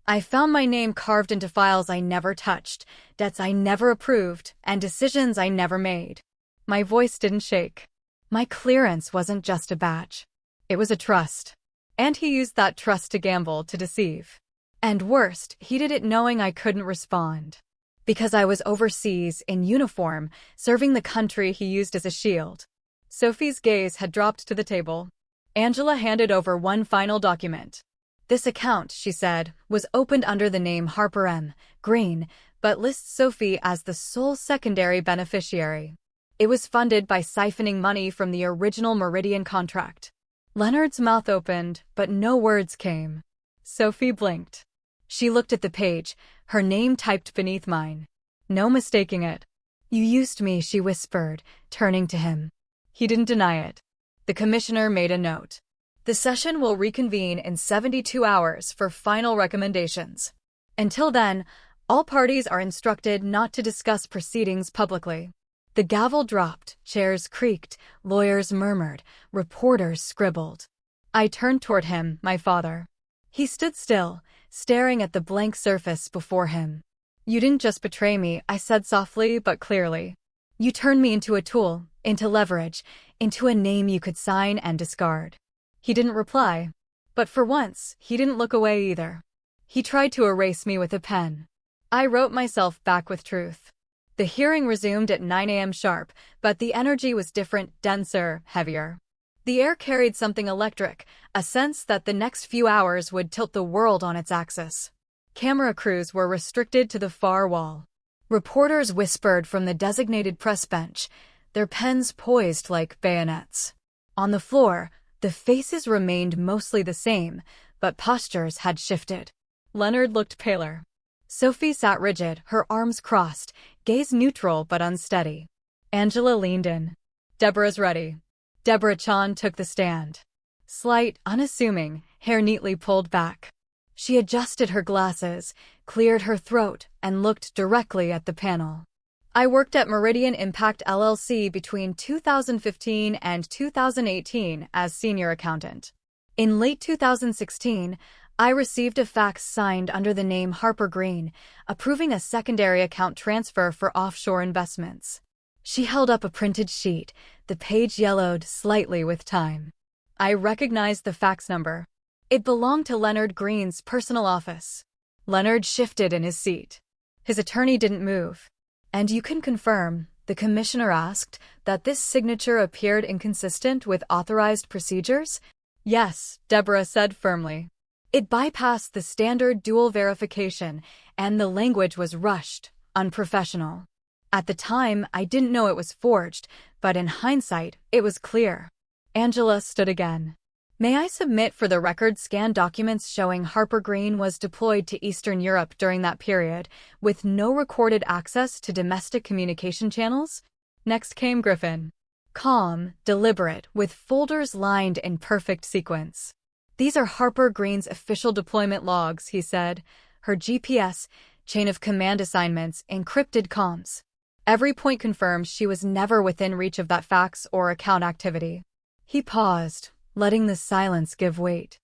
I found my name carved into files I never touched, debts I never approved, and decisions I never made. My voice didn't shake. My clearance wasn't just a badge. It was a trust. And he used that trust to gamble, to deceive. And worst, he did it knowing I couldn't respond. Because I was overseas, in uniform, serving the country he used as a shield. Sophie's gaze had dropped to the table. Angela handed over one final document. This account, she said, was opened under the name Harper M. Green, but lists Sophie as the sole secondary beneficiary. It was funded by siphoning money from the original Meridian contract. Leonard's mouth opened, but no words came. Sophie blinked. She looked at the page, her name typed beneath mine. No mistaking it. You used me, she whispered, turning to him. He didn't deny it. The commissioner made a note. The session will reconvene in 72 hours for final recommendations. Until then, all parties are instructed not to discuss proceedings publicly. The gavel dropped, chairs creaked, lawyers murmured, reporters scribbled. I turned toward him, my father. He stood still, staring at the blank surface before him. You didn't just betray me, I said softly but clearly. You turned me into a tool, into leverage, into a name you could sign and discard. He didn't reply. But for once, he didn't look away either. He tried to erase me with a pen. I wrote myself back with truth. The hearing resumed at 9 a.m. sharp, but the energy was different, denser, heavier. The air carried something electric, a sense that the next few hours would tilt the world on its axis. Camera crews were restricted to the far wall. Reporters whispered from the designated press bench, their pens poised like bayonets. On the floor, the faces remained mostly the same, but postures had shifted. Leonard looked paler. Sophie sat rigid, her arms crossed, gaze neutral but unsteady. Angela leaned in. Deborah's ready. Deborah Chan took the stand. Slight, unassuming, hair neatly pulled back. She adjusted her glasses, cleared her throat, and looked directly at the panel. I worked at Meridian Impact LLC between 2015 and 2018 as senior accountant. In late 2016, I received a fax signed under the name Harper Green, approving a secondary account transfer for offshore investments. She held up a printed sheet, the page yellowed slightly with time. I recognized the fax number. It belonged to Leonard Green's personal office. Leonard shifted in his seat. His attorney didn't move. And you can confirm, the commissioner asked, that this signature appeared inconsistent with authorized procedures? Yes, Deborah said firmly. It bypassed the standard dual verification, and the language was rushed, unprofessional. At the time, I didn't know it was forged, but in hindsight, it was clear. Angela stood again. May I submit for the record scanned documents showing Harper Green was deployed to Eastern Europe during that period, with no recorded access to domestic communication channels? Next came Griffin. Calm, deliberate, with folders lined in perfect sequence. These are Harper Green's official deployment logs, he said. Her GPS, chain of command assignments, encrypted comms. Every point confirms she was never within reach of that fax or account activity. He paused, letting the silence give weight.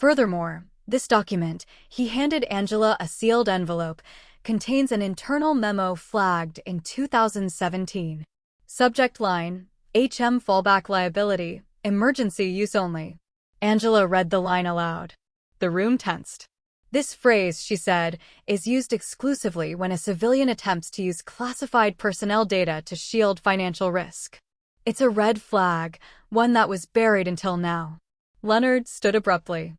Furthermore, this document, he handed Angela a sealed envelope, contains an internal memo flagged in 2017. Subject line, HM fallback liability, emergency use only. Angela read the line aloud. The room tensed. This phrase, she said, is used exclusively when a civilian attempts to use classified personnel data to shield financial risk. It's a red flag, one that was buried until now. Leonard stood abruptly.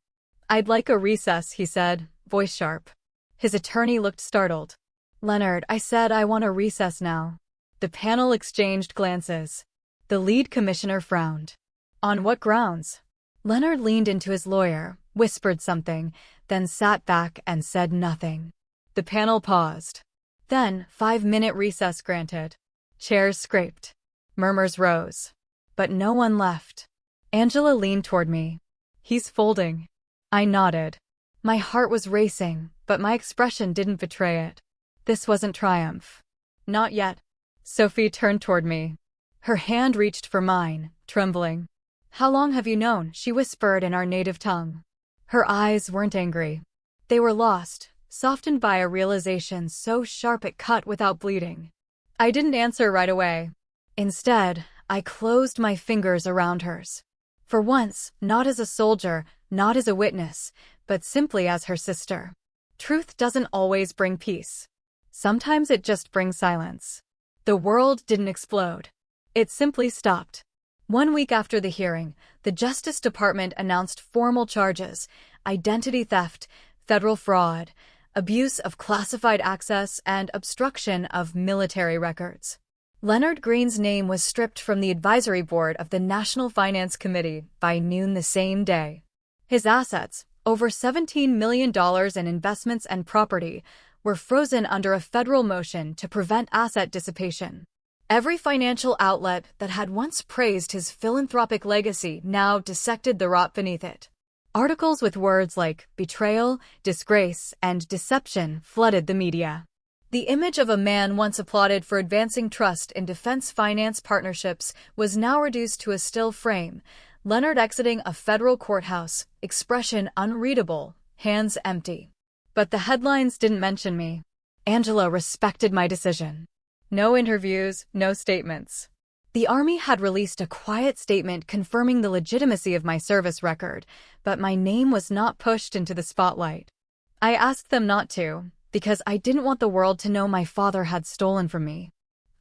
I'd like a recess, he said, voice sharp. His attorney looked startled. Leonard, I said I want a recess now. The panel exchanged glances. The lead commissioner frowned. On what grounds? Leonard leaned into his lawyer, whispered something, then sat back and said nothing. The panel paused. Then, 5-minute recess granted. Chairs scraped. Murmurs rose. But no one left. Angela leaned toward me. He's folding. I nodded. My heart was racing, but my expression didn't betray it. This wasn't triumph. Not yet. Sophie turned toward me. Her hand reached for mine, trembling. How long have you known? She whispered in our native tongue. Her eyes weren't angry. They were lost, softened by a realization so sharp it cut without bleeding. I didn't answer right away. Instead, I closed my fingers around hers. For once, not as a soldier, not as a witness, but simply as her sister. Truth doesn't always bring peace. Sometimes it just brings silence. The world didn't explode. It simply stopped. 1 week after the hearing, the Justice Department announced formal charges: identity theft, federal fraud, abuse of classified access, and obstruction of military records. Leonard Green's name was stripped from the advisory board of the National Finance Committee by noon the same day. His assets, over $17 million in investments and property, were frozen under a federal motion to prevent asset dissipation. Every financial outlet that had once praised his philanthropic legacy now dissected the rot beneath it. Articles with words like betrayal, disgrace, and deception flooded the media. The image of a man once applauded for advancing trust in defense finance partnerships was now reduced to a still frame, Leonard exiting a federal courthouse, expression unreadable, hands empty. But the headlines didn't mention me. Angela respected my decision. No interviews, no statements. The Army had released a quiet statement confirming the legitimacy of my service record, but my name was not pushed into the spotlight. I asked them not to, because I didn't want the world to know my father had stolen from me.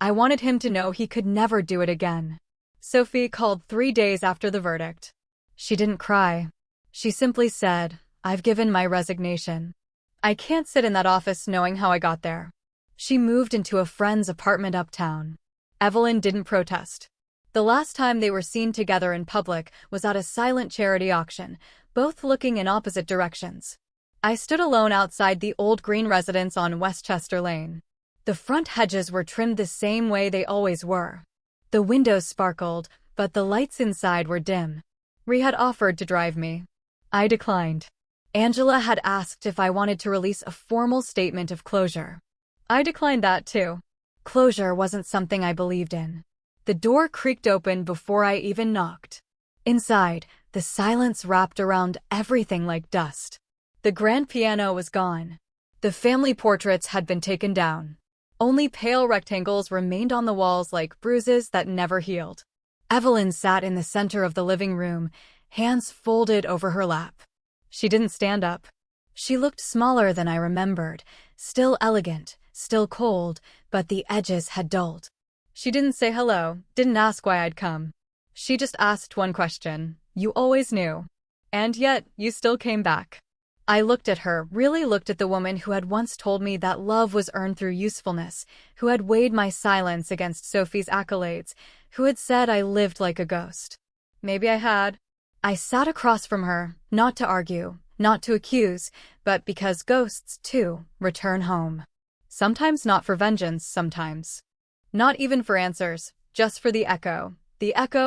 I wanted him to know he could never do it again. Sophie called 3 days after the verdict. She didn't cry. She simply said, "I've given my resignation. I can't sit in that office knowing how I got there." She moved into a friend's apartment uptown. Evelyn didn't protest. The last time they were seen together in public was at a silent charity auction, both looking in opposite directions. I stood alone outside the old green residence on Westchester Lane. The front hedges were trimmed the same way they always were. The windows sparkled, but the lights inside were dim. Rhea had offered to drive me. I declined. Angela had asked if I wanted to release a formal statement of closure. I declined that too. Closure wasn't something I believed in. The door creaked open before I even knocked. Inside, the silence wrapped around everything like dust. The grand piano was gone. The family portraits had been taken down. Only pale rectangles remained on the walls like bruises that never healed. Evelyn sat in the center of the living room, hands folded over her lap. She didn't stand up. She looked smaller than I remembered, still elegant, still cold, but the edges had dulled. She didn't say hello, didn't ask why I'd come. She just asked one question. You always knew. And yet, you still came back. I looked at her, really looked at the woman who had once told me that love was earned through usefulness, who had weighed my silence against Sophie's accolades, who had said I lived like a ghost. Maybe I had. I sat across from her, not to argue, not to accuse, but because ghosts, too, return home. Sometimes not for vengeance, sometimes. Not even for answers, just for the echo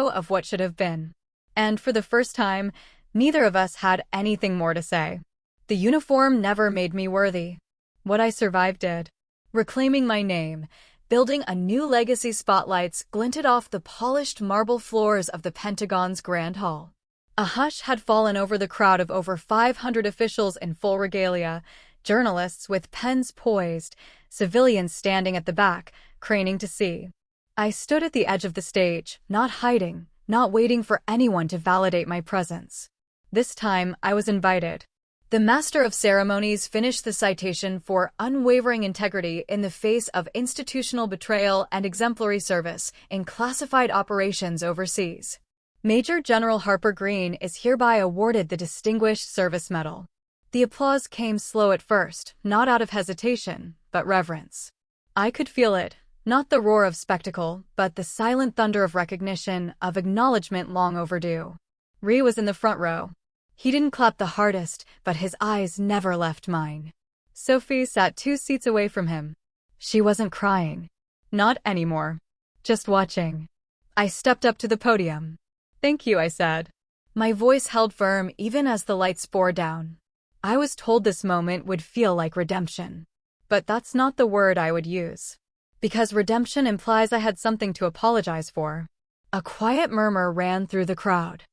of what should have been. And for the first time, neither of us had anything more to say. The uniform never made me worthy. What I survived did. Reclaiming my name, building a new legacy spotlights glinted off the polished marble floors of the Pentagon's Grand Hall. A hush had fallen over the crowd of over 500 officials in full regalia, journalists with pens poised, civilians standing at the back, craning to see. I stood at the edge of the stage, not hiding, not waiting for anyone to validate my presence. This time, I was invited. The Master of Ceremonies finished the citation for unwavering integrity in the face of institutional betrayal and exemplary service in classified operations overseas. Major General Harper Green is hereby awarded the Distinguished Service Medal. The applause came slow at first, not out of hesitation, but reverence. I could feel it, not the roar of spectacle, but the silent thunder of recognition, of acknowledgement long overdue. Ree was in the front row. He didn't clap the hardest, but his eyes never left mine. Sophie sat 2 seats away from him. She wasn't crying. Not anymore. Just watching. I stepped up to the podium. "Thank you," I said. My voice held firm even as the lights bore down. I was told this moment would feel like redemption. But that's not the word I would use. Because redemption implies I had something to apologize for. A quiet murmur ran through the crowd.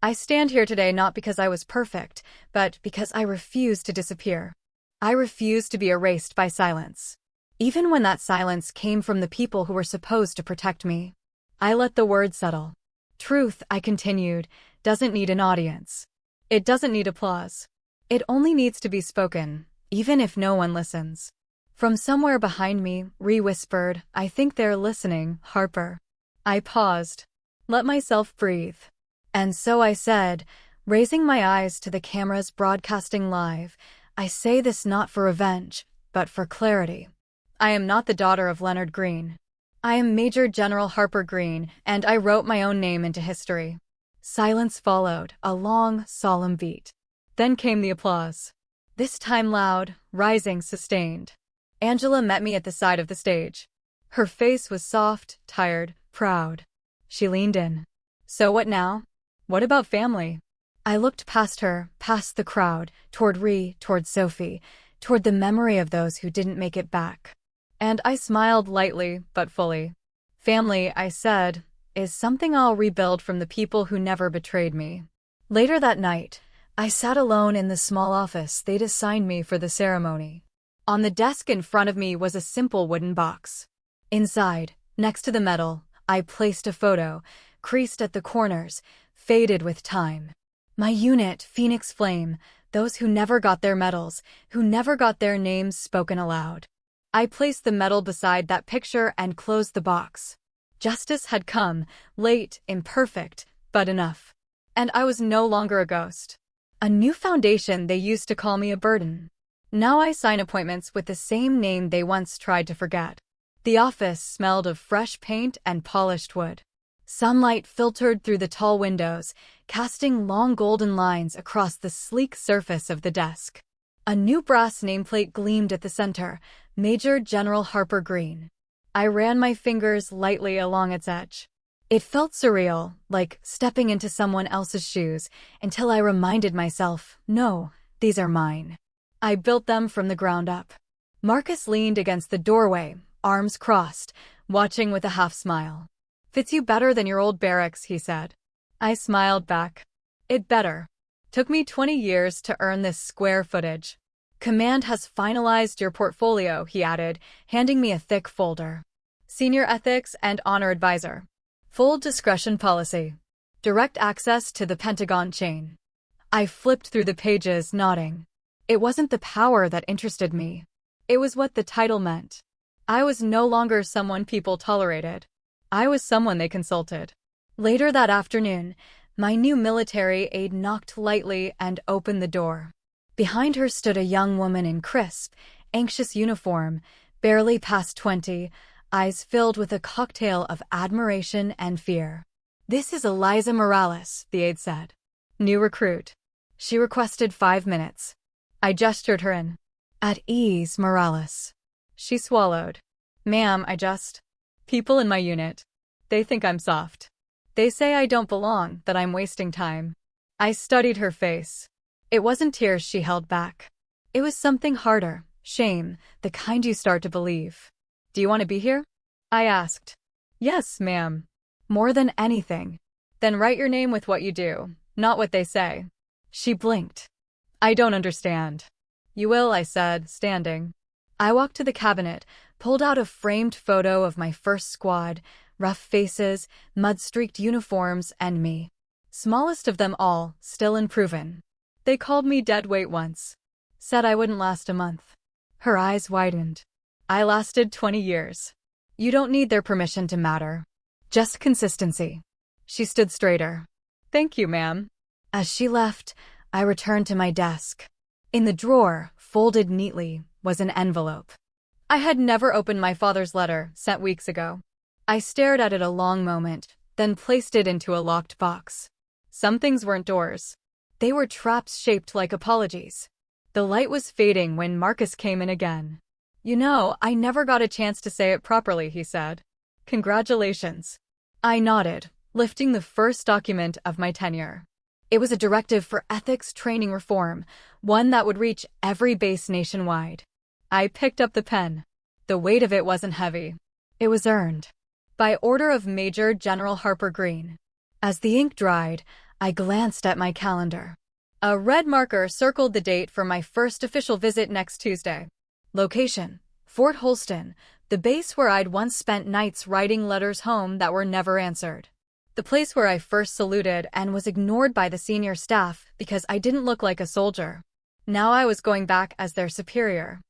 I stand here today not because I was perfect, but because I refuse to disappear. I refuse to be erased by silence. Even when that silence came from the people who were supposed to protect me. I let the word settle. Truth, I continued, doesn't need an audience. It doesn't need applause. It only needs to be spoken, even if no one listens. From somewhere behind me, Ree whispered, "I think they're listening, Harper." I paused. Let myself breathe. And so I said, raising my eyes to the cameras broadcasting live, "I say this not for revenge, but for clarity. I am not the daughter of Leonard Green. I am Major General Harper Green, and I wrote my own name into history." Silence followed, a long, solemn beat. Then came the applause. This time loud, rising, sustained. Angela met me at the side of the stage. Her face was soft, tired, proud. She leaned in. "So what now? What about family?" I looked past her, past the crowd, toward Ree, toward Sophie, toward the memory of those who didn't make it back. And I smiled lightly, but fully. "Family," I said, "is something I'll rebuild from the people who never betrayed me." Later that night, I sat alone in the small office they'd assigned me for the ceremony. On the desk in front of me was a simple wooden box. Inside, next to the medal, I placed a photo, creased at the corners, faded with time. My unit, Phoenix Flame, those who never got their medals, who never got their names spoken aloud. I placed the medal beside that picture and closed the box. Justice had come, late, imperfect, but enough. And I was no longer a ghost. A new foundation. They used to call me a burden. Now I sign appointments with the same name they once tried to forget. The office smelled of fresh paint and polished wood. Sunlight filtered through the tall windows, casting long golden lines across the sleek surface of the desk. A new brass nameplate gleamed at the center, Major General Harper Green. I ran my fingers lightly along its edge. It felt surreal, like stepping into someone else's shoes, until I reminded myself, no, these are mine. I built them from the ground up. Marcus leaned against the doorway, arms crossed, watching with a half smile. "Fits you better than your old barracks," he said. I smiled back. "It better. Took me 20 years to earn this square footage." "Command has finalized your portfolio," he added, handing me a thick folder. "Senior Ethics and Honor Advisor. Full discretion policy. Direct access to the Pentagon chain." I flipped through the pages, nodding. It wasn't the power that interested me. It was what the title meant. I was no longer someone people tolerated. I was someone they consulted. Later that afternoon, my new military aide knocked lightly and opened the door. Behind her stood a young woman in crisp, anxious uniform, barely past 20, eyes filled with a cocktail of admiration and fear. "This is Eliza Morales," the aide said. "New recruit." She requested 5 minutes. I gestured her in. "At ease, Morales." She swallowed. "Ma'am, People in my unit. They think I'm soft. They say I don't belong, that I'm wasting time." I studied her face. It wasn't tears she held back. It was something harder, shame, the kind you start to believe. "Do you want to be here?" I asked. "Yes, ma'am. More than anything." "Then write your name with what you do. Not what they say. She blinked. I don't understand. You will, I said, standing. I walked to the cabinet, pulled out a framed photo of my first squad, rough faces, mud-streaked uniforms, and me. Smallest of them all, still unproven. They called me dead weight once. Said I wouldn't last a month. Her eyes widened. I lasted 20 years. You don't need their permission to matter. Just consistency. She stood straighter. Thank you, ma'am. As she left, I returned to my desk. In the drawer, folded neatly, was an envelope. I had never opened my father's letter, sent weeks ago. I stared at it a long moment, then placed it into a locked box. Some things weren't doors. They were traps shaped like apologies. The light was fading when Marcus came in again. You know, I never got a chance to say it properly, he said. Congratulations. I nodded, lifting the first document of my tenure. It was a directive for ethics training reform, one that would reach every base nationwide. I picked up the pen. The weight of it wasn't heavy. It was earned. By order of Major General Harper Green. As the ink dried, I glanced at my calendar. A red marker circled the date for my first official visit next Tuesday. Location: Fort Holston, the base where I'd once spent nights writing letters home that were never answered. The place where I first saluted and was ignored by the senior staff because I didn't look like a soldier. Now I was going back as their superior.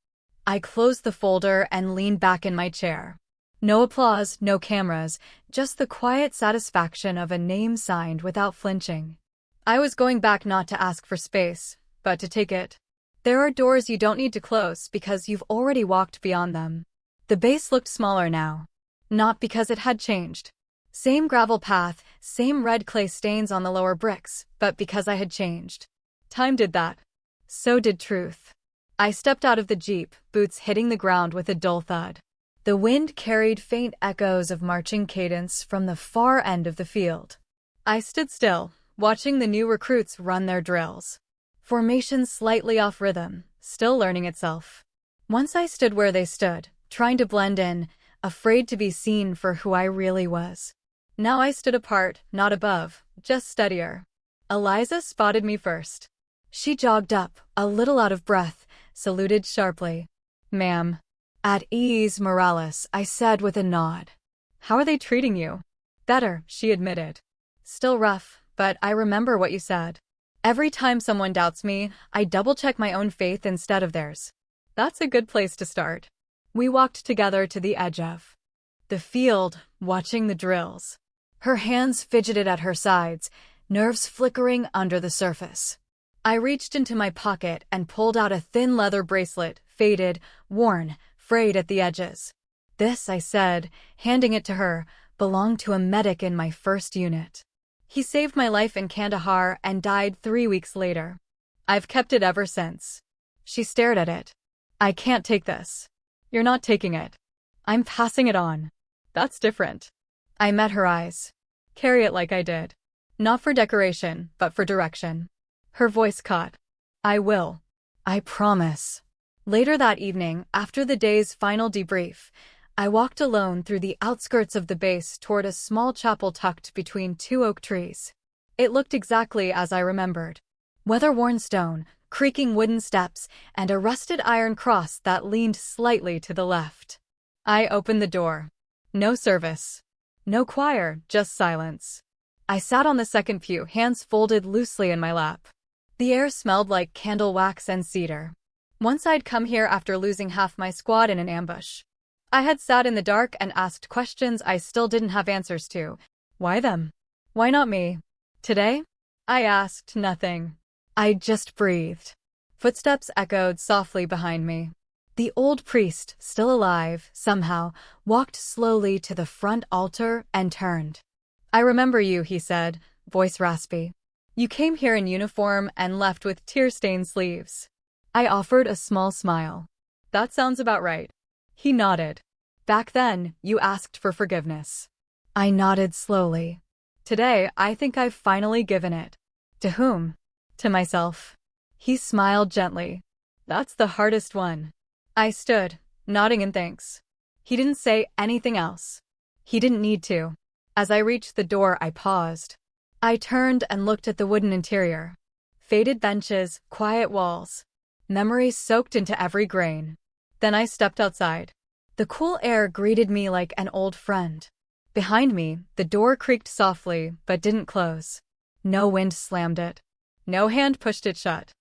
I closed the folder and leaned back in my chair. No applause, no cameras, just the quiet satisfaction of a name signed without flinching. I was going back not to ask for space, but to take it. There are doors you don't need to close because you've already walked beyond them. The base looked smaller now. Not because it had changed. Same gravel path, same red clay stains on the lower bricks, but because I had changed. Time did that. So did truth. I stepped out of the Jeep, boots hitting the ground with a dull thud. The wind carried faint echoes of marching cadence from the far end of the field. I stood still, watching the new recruits run their drills. Formation slightly off rhythm, still learning itself. Once I stood where they stood, trying to blend in, afraid to be seen for who I really was. Now I stood apart, not above, just steadier. Eliza spotted me first. She jogged up, a little out of breath, saluted sharply. Ma'am. At ease, Morales, I said with a nod. How are they treating you? Better, she admitted. Still rough, but I remember what you said. Every time someone doubts me, I double-check my own faith instead of theirs. That's a good place to start. We walked together to the edge of the field, watching the drills. Her hands fidgeted at her sides, nerves flickering under the surface. I reached into my pocket and pulled out a thin leather bracelet, faded, worn, frayed at the edges. This, I said, handing it to her, belonged to a medic in my first unit. He saved my life in Kandahar and died 3 weeks later. I've kept it ever since. She stared at it. I can't take this. You're not taking it. I'm passing it on. That's different. I met her eyes. Carry it like I did. Not for decoration, but for direction. Her voice caught. I will. I promise. Later that evening, after the day's final debrief, I walked alone through the outskirts of the base toward a small chapel tucked between 2 oak trees. It looked exactly as I remembered. Weather-worn stone, creaking wooden steps, and a rusted iron cross that leaned slightly to the left. I opened the door. No service. No choir, just silence. I sat on the second pew, hands folded loosely in my lap. The air smelled like candle wax and cedar. Once I'd come here after losing half my squad in an ambush. I had sat in the dark and asked questions I still didn't have answers to. Why them? Why not me? Today? I asked nothing. I just breathed. Footsteps echoed softly behind me. The old priest, still alive, somehow, walked slowly to the front altar and turned. I remember you, he said, voice raspy. You came here in uniform and left with tear-stained sleeves. I offered a small smile. That sounds about right. He nodded. Back then, you asked for forgiveness. I nodded slowly. Today, I think I've finally given it. To whom? To myself. He smiled gently. That's the hardest one. I stood, nodding in thanks. He didn't say anything else. He didn't need to. As I reached the door, I paused. I turned and looked at the wooden interior. Faded benches, quiet walls. Memories soaked into every grain. Then I stepped outside. The cool air greeted me like an old friend. Behind me, the door creaked softly but didn't close. No wind slammed it. No hand pushed it shut.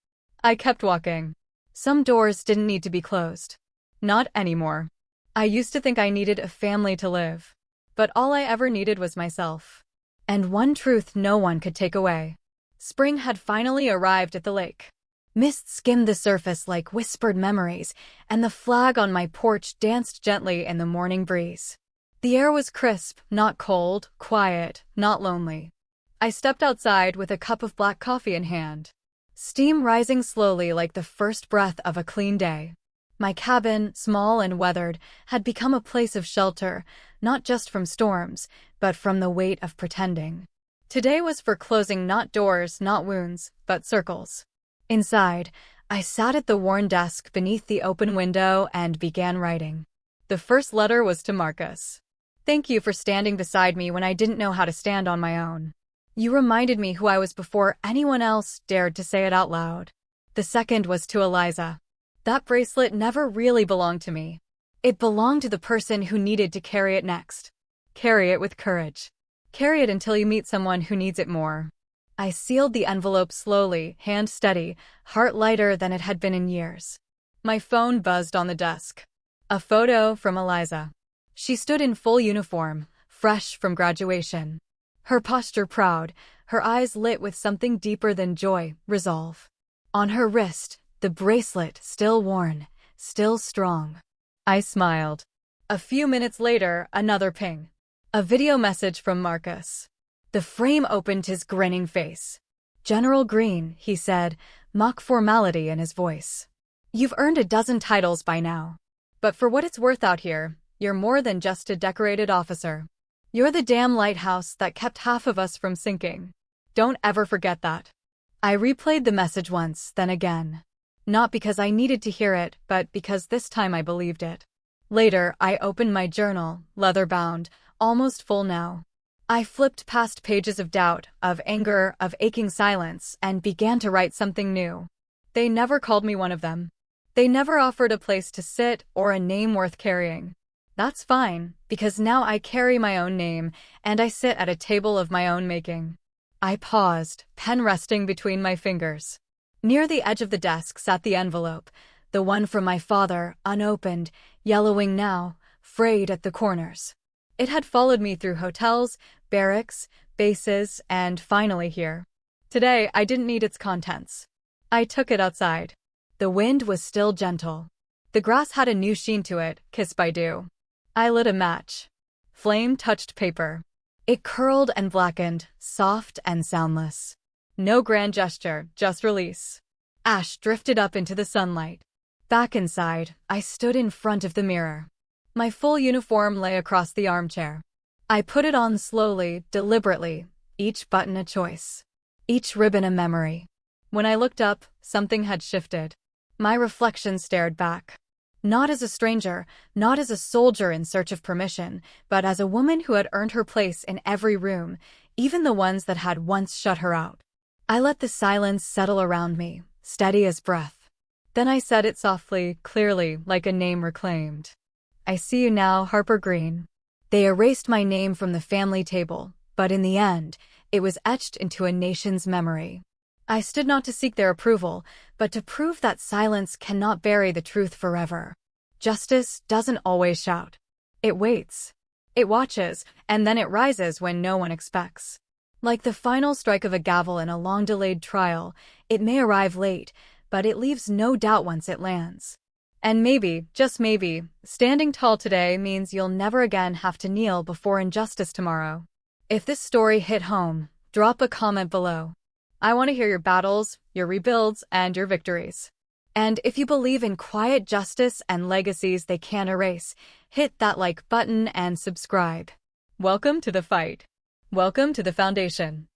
I kept walking. Some doors didn't need to be closed. Not anymore. I used to think I needed a family to live. But all I ever needed was myself. And one truth no one could take away. Spring had finally arrived at the lake. Mist skimmed the surface like whispered memories, and the flag on my porch danced gently in the morning breeze. The air was crisp, not cold, quiet, not lonely. I stepped outside with a cup of black coffee in hand. Steam rising slowly like the first breath of a clean day. My cabin, small and weathered, had become a place of shelter, not just from storms, but from the weight of pretending. Today was for closing not doors, not wounds, but circles. Inside, I sat at the worn desk beneath the open window and began writing. The first letter was to Marcus. Thank you for standing beside me when I didn't know how to stand on my own. You reminded me who I was before anyone else dared to say it out loud. The second was to Eliza. That bracelet never really belonged to me. It belonged to the person who needed to carry it next. Carry it with courage. Carry it until you meet someone who needs it more. I sealed the envelope slowly, hand steady, heart lighter than it had been in years. My phone buzzed on the desk. A photo from Eliza. She stood in full uniform, fresh from graduation. Her posture proud, her eyes lit with something deeper than joy, resolve. On her wrist, the bracelet still worn, still strong. I smiled. A few minutes later, another ping. A video message from Marcus. The frame opened his grinning face. General Green, he said, mock formality in his voice. You've earned a dozen titles by now. But for what it's worth out here, you're more than just a decorated officer. You're the damn lighthouse that kept half of us from sinking. Don't ever forget that. I replayed the message once, then again. Not because I needed to hear it, but because this time I believed it. Later, I opened my journal, leather-bound, almost full now. I flipped past pages of doubt, of anger, of aching silence, and began to write something new. They never called me one of them. They never offered a place to sit or a name worth carrying. That's fine, because now I carry my own name, and I sit at a table of my own making. I paused, pen resting between my fingers. Near the edge of the desk sat the envelope, the one from my father, unopened, yellowing now, frayed at the corners. It had followed me through hotels, barracks, bases, and finally here. Today, I didn't need its contents. I took it outside. The wind was still gentle. The grass had a new sheen to it, kissed by dew. I lit a match. Flame touched paper. It curled and blackened, soft and soundless. No grand gesture, just release. Ash drifted up into the sunlight. Back inside, I stood in front of the mirror. My full uniform lay across the armchair. I put it on slowly, deliberately, each button a choice. Each ribbon a memory. When I looked up, something had shifted. My reflection stared back. Not as a stranger, not as a soldier in search of permission, but as a woman who had earned her place in every room, even the ones that had once shut her out. I let the silence settle around me, steady as breath. Then I said it softly, clearly, like a name reclaimed. I see you now, Harper Green. They erased my name from the family table, but in the end, it was etched into a nation's memory. I stood not to seek their approval, but to prove that silence cannot bury the truth forever. Justice doesn't always shout. It waits. It watches, and then it rises when no one expects. Like the final strike of a gavel in a long-delayed trial, it may arrive late, but it leaves no doubt once it lands. And maybe, just maybe, standing tall today means you'll never again have to kneel before injustice tomorrow. If this story hit home, drop a comment below. I want to hear your battles, your rebuilds, and your victories. And if you believe in quiet justice and legacies they can't erase, hit that like button and subscribe. Welcome to the fight. Welcome to the foundation.